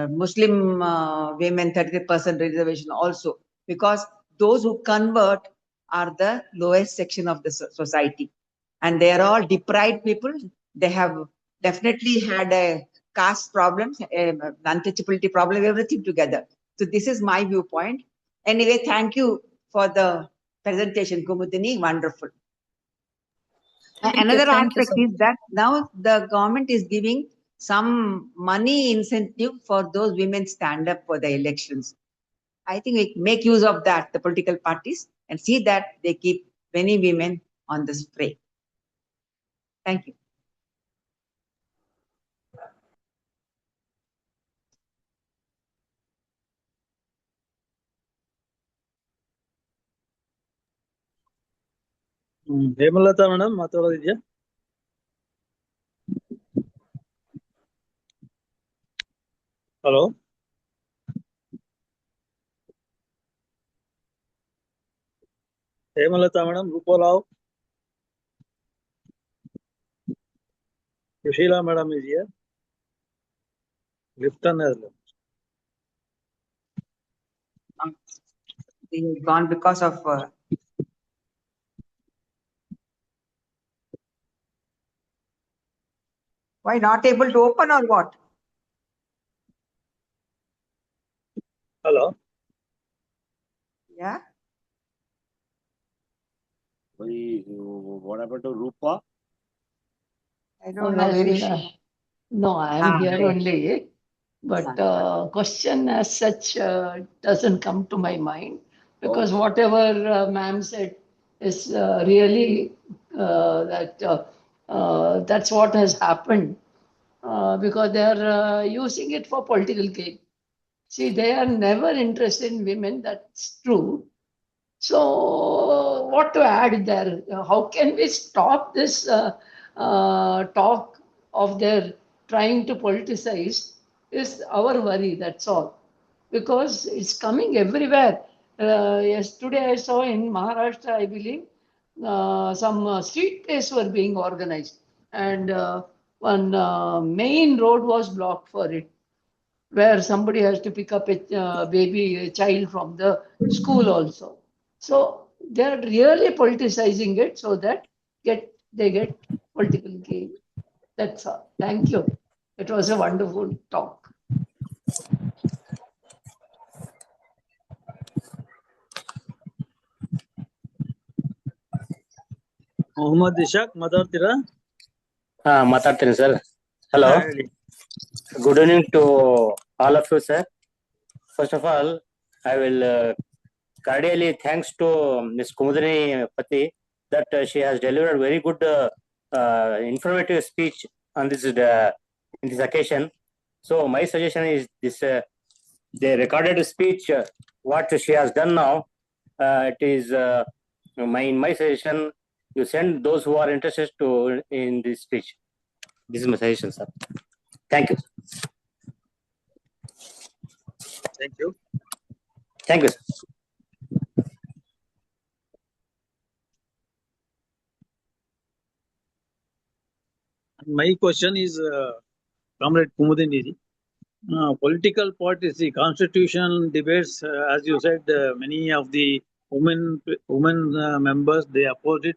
Muslim women 30% reservation also, because those who convert are the lowest section of the society, and they are all deprived people. They have definitely had a caste problems, untouchability problem, everything together. So this is my viewpoint. Anyway, thank you for the presentation, Kumudini. Wonderful. Another aspect is that now the government is giving some money incentive for those women stand up for the elections. I think we make use of that, the political parties, and see that they keep many women on the spray. Thank you. Hemalatha madam ಮಾತಾಡೋದಿದ್ಯಾ? Hello, Hemalatha madam, ರೂಪರಾವ್, Sushila madam ಇದೆಯಾ? Lipton Gone because of why not able to open or what? Hello. Yeah. What about the Rupa? I don't know. Very sure. No, I am here right. only. But question as such doesn't come to my mind, because whatever ma'am said is really that's what has happened, because they are using it for political gain. See, they are never interested in women, that's true. So what to add there? How can we stop this talk of their trying to politicize is our worry, that's all. Because it's coming everywhere. Yesterday I saw in Maharashtra, I believe, some street plays were being organized, and one main road was blocked for it, where somebody has to pick up a baby, a child from the school also. So they're really politicizing it so that they get political gain. That's all. Thank you. It was a wonderful talk. Mohammed Ishaq ಮಾತಾಡ್ತೀರಾ? ಮಾತಾಡ್ತೀನಿ sir. Hello. Good evening to all of you, sir. First of all, I will cordially thanks to Ms. Kumudini Pati that she has delivered very good informative speech on this in this occasion. So my suggestion is this: the recorded speech, what she has done now, it is in my suggestion. You send those who are interested to in this speech. This is my suggestion, sir. Thank you. Thank you. Thank you, sir. My question is Comrade Kumudini. Political parties, the constitution debates, as you said, many of the women members, they opposed it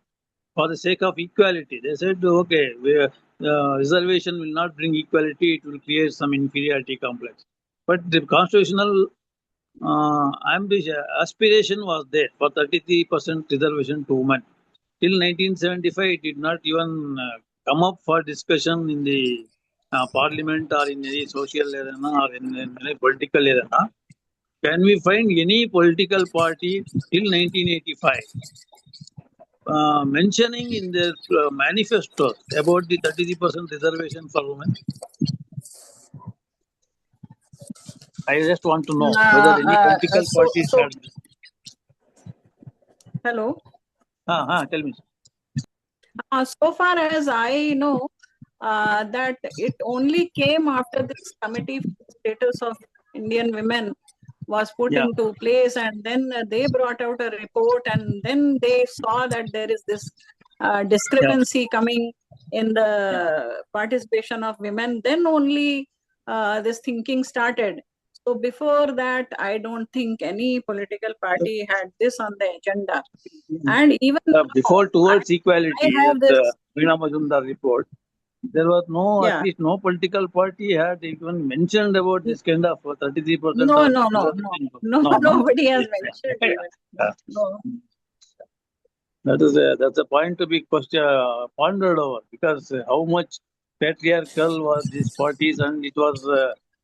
for the sake of equality. They said, okay, reservation will not bring equality; it will create some inferiority complex. But the constitutional aspiration was there for 33% reservation to women. Till 1975, it did not even come up for discussion in the parliament or in any social arena or in any political arena. Can we find any political party till 1985 mentioning in their manifestos about the 33% reservation for women? I just want to know whether any political parties had this. Hello. Tell me. So far as I know, that it only came after this committee for the status of Indian women was put into place, and then they brought out a report, and then they saw that there is this discrepancy coming in the participation of women. Then only this thinking started. So before that, I don't think any political party had this on the agenda. And even Before towards equality, I have this. Veena Majumdar report, there was no, at least no political party had even mentioned about this kind of 33%. No, nobody has mentioned even. No. That's a point to be pondered over, because how much patriarchal was these parties, and it was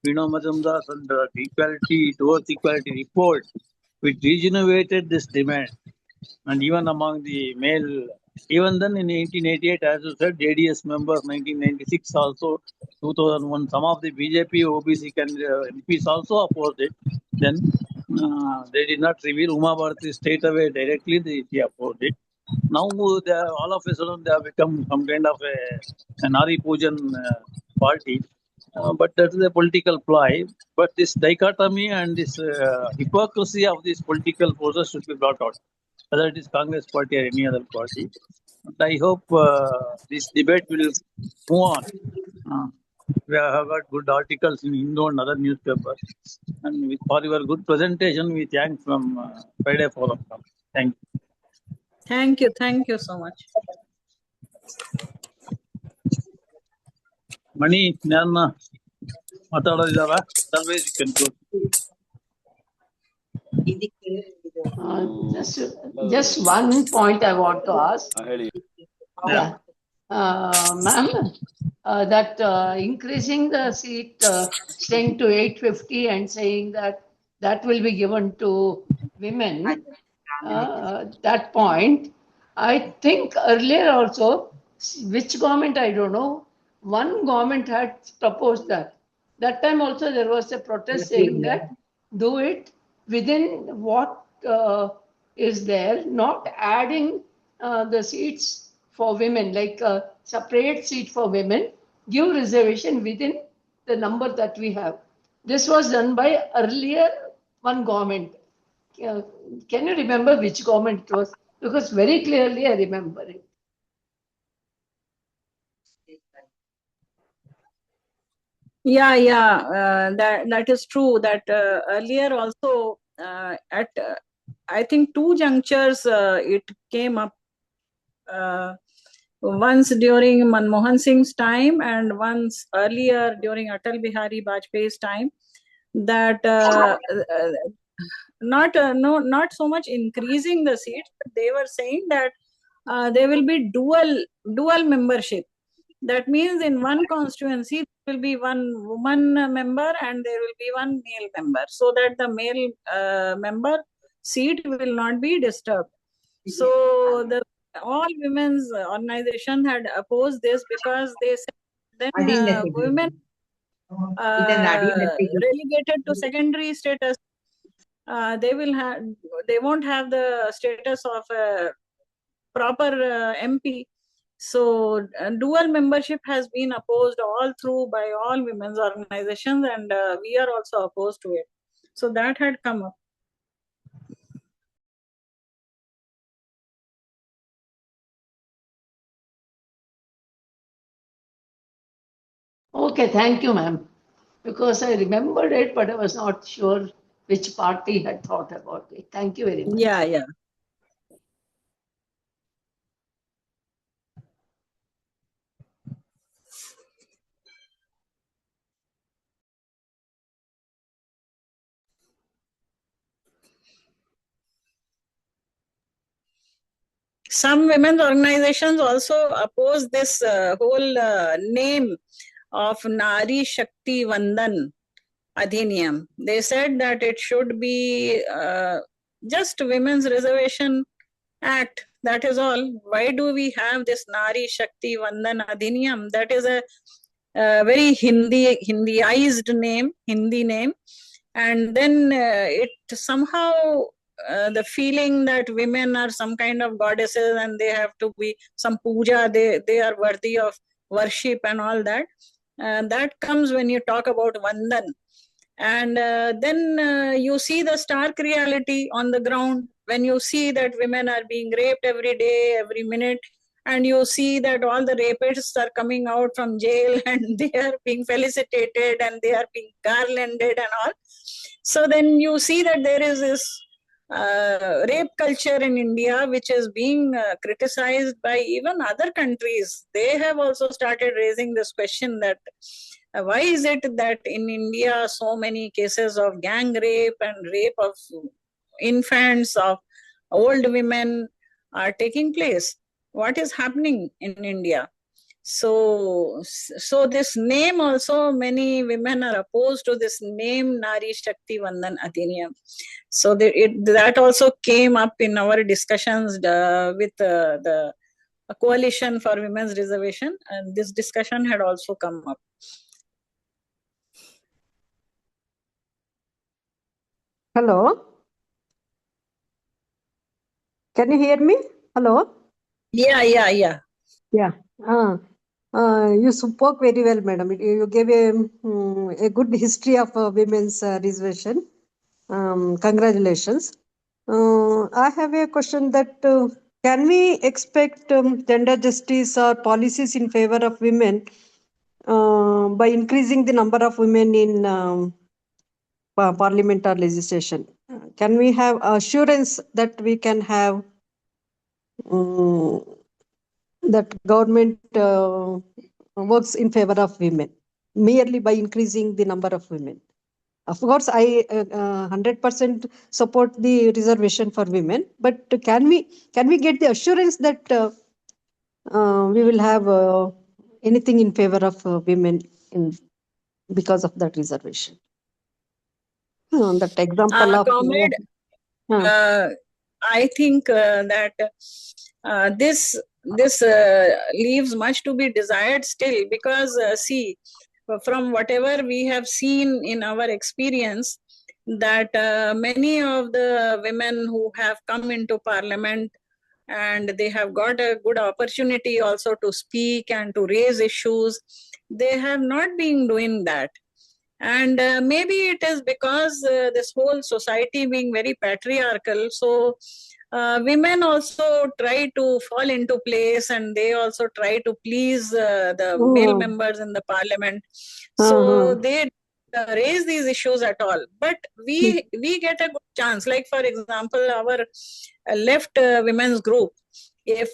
Veena Majumdar's and equality towards equality report which regenerated this demand. And even among the male, even then in 1888, as you said, JDS members, 1996 also, 2001, some of the BJP OBC MPs also opposed it. Then they did not reveal. Uma Bharati straight away directly she opposed it. Now all of a sudden they have become some kind of a Nari Pujan party. But that is a political ploy. But this dichotomy and this hypocrisy of these political forces should be brought out, whether it is Congress party or any other party. And I hope this debate will move on. We have got good articles in Hindu and other newspapers. And for your good presentation, we thank from Friday Forum. Thank you. Thank you so much. Mani, Nana, Matadadava, otherwise you can close. Just one point I want to ask. Yeah. Ma'am, that increasing the seat strength to 850 and saying that will be given to women, that point, I think earlier also, which government I don't know, one government had proposed that. That time also there was a protest saying that do it within what is there, not adding the seats for women, like a separate seat for women, give reservation within the number that we have. This was done by earlier one government. Can you remember which government it was? Because very clearly I remember it. That is true. That earlier also at I think two junctures it came up. Once during Manmohan Singh's time and once earlier during Atal Bihari Vajpayee's time, that not so much increasing the seats, but they were saying that there will be dual membership. That means in one constituency there will be one woman member and there will be one male member, so that the male member seat will not be disturbed. So all women's organization had opposed this because they said then women relegated to secondary status. They won't have the status of a proper MP. So dual membership has been opposed all through by all women's organizations, and we are also opposed to it. So that had come up. Okay, thank you, ma'am. Because I remembered it, but I was not sure which party had thought about it. Thank you very much. Yeah. Some women's organizations also oppose this whole name of Nari Shakti Vandan Adhiniyam. They said that it should be just Women's Reservation Act. That is all. Why do we have this Nari Shakti Vandan Adhiniyam? That is a very Hindiized name, Hindi name. And then it somehow the feeling that women are some kind of goddesses and they have to be some puja, they are worthy of worship and all that. That comes when you talk about Vandan. And then you see the stark reality on the ground when you see that women are being raped every day, every minute, and you see that all the rapists are coming out from jail and they are being felicitated and they are being garlanded and all. So then you see that there is this rape culture in India, which is being criticized by even other countries. They have also started raising this question that why is it that in India so many cases of gang rape and rape of infants, of old women are taking place? What is happening in India? So this name also, many women are opposed to this name Nari Shakti Vandan Adhiniyam. So that also came up in our discussions with the Coalition for Women's Reservation, and this discussion had also come up. Hello. Can you hear me? Hello. Yeah. Yeah. You spoke very well, madam. You gave a good history of women's reservation. Congratulations. I have a question that can we expect gender justice or policies in favor of women by increasing the number of women in parliament or legislation? Can we have assurance that we can have that government works in favor of women merely by increasing the number of women? Of course, I 100% support the reservation for women, but can we get the assurance that we will have anything in favor of women because of that reservation? That example of Comrade, I think that this leaves much to be desired still, because see, from whatever we have seen in our experience, that many of the women who have come into parliament and they have got a good opportunity also to speak and to raise issues, they have not been doing that. And maybe it is because this whole society being very patriarchal, so women also try to fall into place and they also try to please the male members in the parliament. So they raise these issues at all. But we get a good chance. Like, for example, our left women's group, if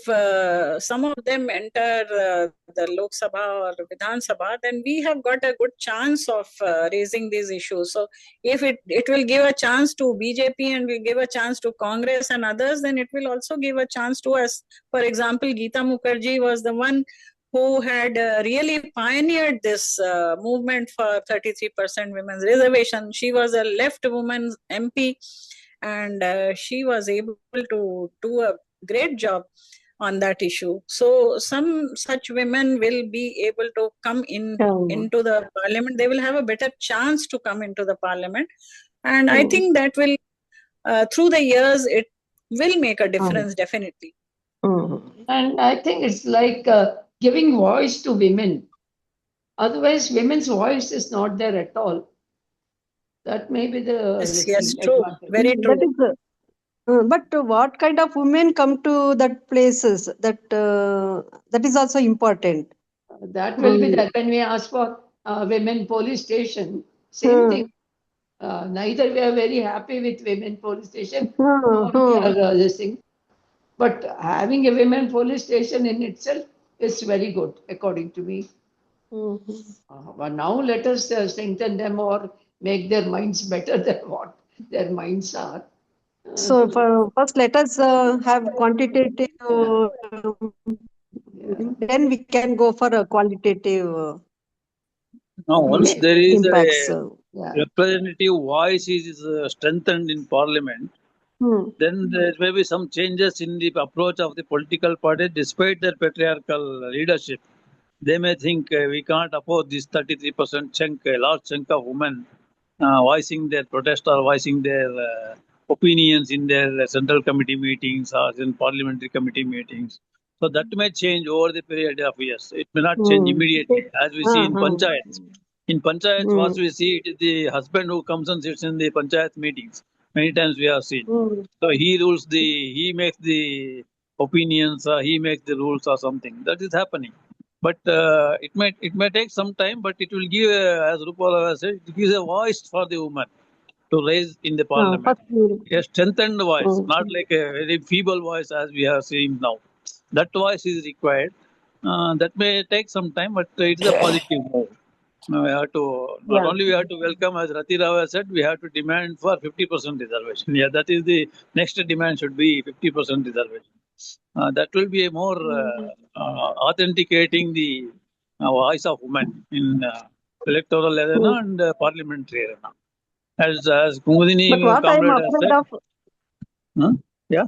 some of them enter the Lok Sabha or Vidhan Sabha, then we have got a good chance of raising these issues. So if it will give a chance to BJP and will give a chance to Congress and others, then it will also give a chance to us. For example, Geeta Mukherjee was the one who had really pioneered this movement for 33% women's reservation. She was a left woman MP, and she was able to do a great job on that issue. So some such women will be able to come into the parliament. They will have a better chance to come into the parliament. And I think that will, through the years, it will make a difference, definitely. And I think it's like giving voice to women. Otherwise, women's voice is not there at all. That may be the yes, true, very true. That is, but what kind of women come to that places? That is also important. That will be there when we ask for women police station, same thing. Neither we are very happy with women police station, nor we are this thing. But having a women police station in itself is very good, according to me. But now let us strengthen them or make their minds better than what their minds are. So first, let us have quantitative, then we can go for a qualitative Now, once there is impacts. a representative voice is strengthened in parliament, then there may be some changes in the approach of the political party despite their patriarchal leadership. They may think we can't afford this 33% chunk, a large chunk of women voicing their protest or voicing their opinions in their central committee meetings or in parliamentary committee meetings. So that may change over the period of years. It may not change immediately, as we see in panchayats. In panchayats, once we see it is the husband who comes and sits in the panchayat meetings. Many times we have seen. So he makes the opinions, he makes the rules or something. That is happening. But it may take some time, but it will give, as Rupala has said, it gives a voice for the woman to raise in the parliament. A strengthened voice, not like a very feeble voice as we are seeing now. That voice is required. That may take some time, but it is a positive move. We have to not only we have to welcome, as Rati Rao has said, we have to demand for 50% reservation. Yeah, that is the next demand should be 50% reservation. That will be a more authenticating the voice of women in electoral arena and parliamentary arena. As Kumudini But what I am Comrade has afraid said, of, yeah.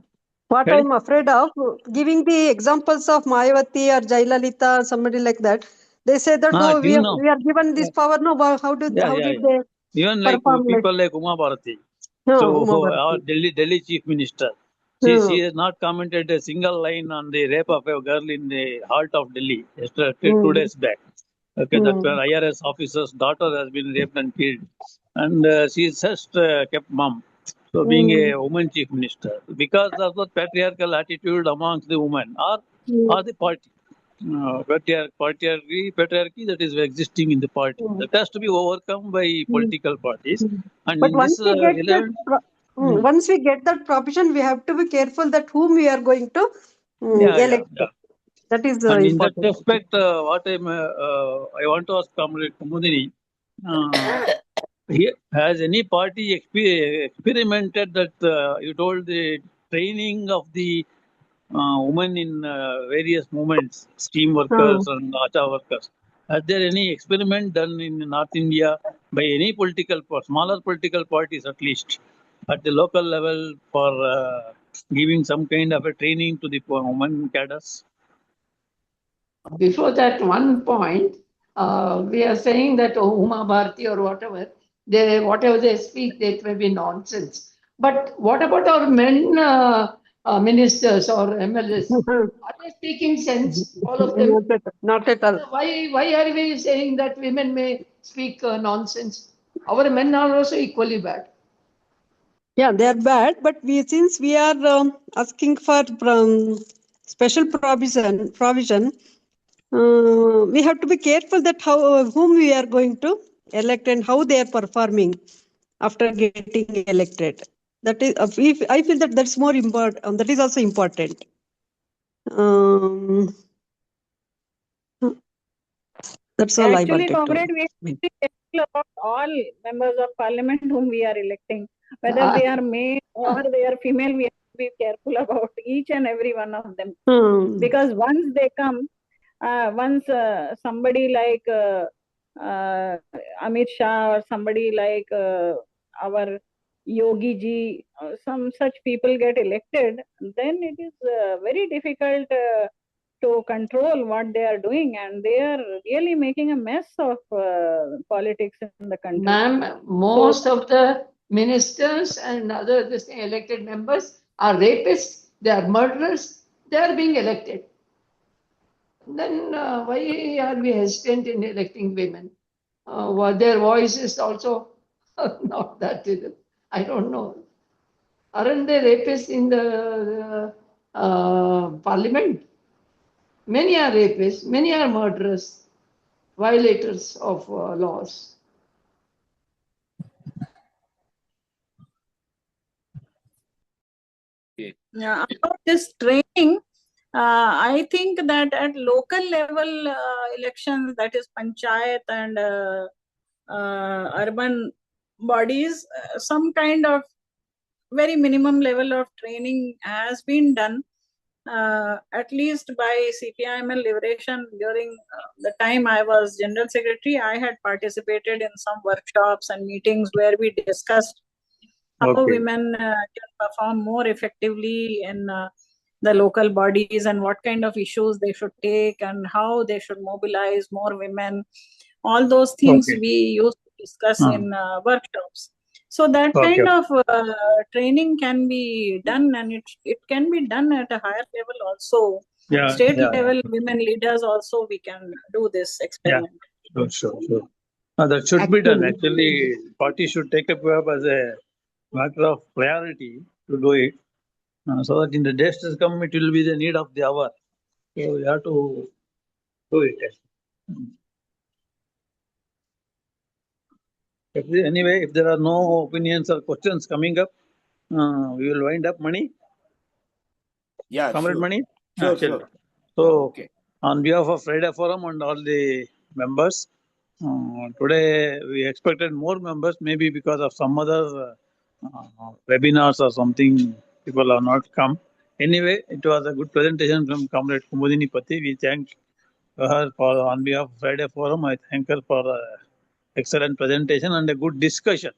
what I am afraid of, giving the examples of Mayawati or Jayalalitha, somebody like that, they say that no, we are given this power. No, how did they even like perform people like Uma Bharati, our Delhi Chief Minister, she has not commented a single line on the rape of a girl in the heart of Delhi 2 days back. Okay, that IRS officer's daughter has been raped and killed, and she just kept mum. So, being a woman chief minister, because of the patriarchal attitude amongst the women or the party, patriarchy that is existing in the party, that has to be overcome by political parties. And but in this once we get that provision, we have to be careful that whom we are going to elect. That is and in important. that respect, what I want to ask Comrade Kumudini, has any party experimented that you told the training of the women in various movements, steam workers and acha workers? Is there any experiment done in North India by any smaller political parties at least, at the local level for giving some kind of a training to the women cadres? Before that one point, we are saying that Uma Bharati or whatever they speak, that may be nonsense. But what about our men ministers or MLAs? Are they speaking sense, all of them? Not at all. Why are we saying that women may speak nonsense? Our men are also equally bad. Yeah, they are bad, but since we are asking for special provision, we have to be careful that whom we are going to elect and how they are performing after getting elected. That is, I feel that that's more important. That is also important. That's all Actually, I wanted Comrade, to. we have to be careful about all members of parliament whom we are electing. Whether they are male or they are female, we have to be careful about each and every one of them. Because once they come, once somebody like Amit Shah or somebody like our Yogi ji, some such people get elected, then it is very difficult to control what they are doing, and they are really making a mess of politics in the country. Ma'am, most of the ministers and other elected members are rapists, they are murderers, they are being elected. Then why are we hesitant in electing women? Their voice is also not that, I don't know. Aren't they rapists in the parliament? Many are rapists, many are murderers. violators of laws. Yeah, about this training, I think that at local level elections, that is panchayat and urban bodies, some kind of very minimum level of training has been done, at least by CPIML Liberation. During the time I was General Secretary, I had participated in some workshops and meetings where we discussed how women can perform more effectively in the local bodies and what kind of issues they should take and how they should mobilize more women. All those things we used to discuss in workshops. So that kind of training can be done, and it can be done at a higher level also. State level women leaders also, we can do this experiment. Sure. That should be done. Actually, party should take up as a matter of priority to do it, so that in the days to come, it will be the need of the hour. So we have to do it. Anyway, if there are no opinions or questions coming up, we will wind up. Mani? Yeah, Comrade sure. Mani? Sure. So, Okay. on behalf of Friday Forum and all the members, today we expected more members, maybe because of some other webinars or something, people have not come. Anyway, it was a good presentation from Comrade Kumudini Pati. We thank her for, on behalf of Friday Forum, I thank her for excellent presentation and a good discussion.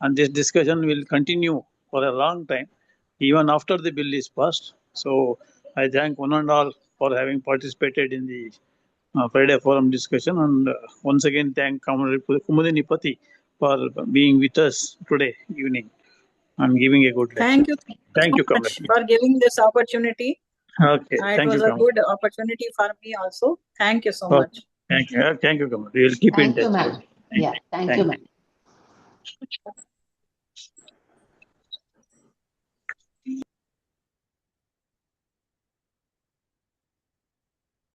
And this discussion will continue for a long time, even after the bill is passed. So I thank one and all for having participated in the Friday Forum discussion. And once again, thank Comrade Kumudini Pati for being with us today evening and giving a good lecture. Thank you. Thank you, so much Comrade. for giving this opportunity. Okay, It thank was you, a Comrade. good opportunity for me also. Thank you so much. Thank you, Comrade. We will keep in Thank you, touch. ma'am. Yeah, thank you, ma'am.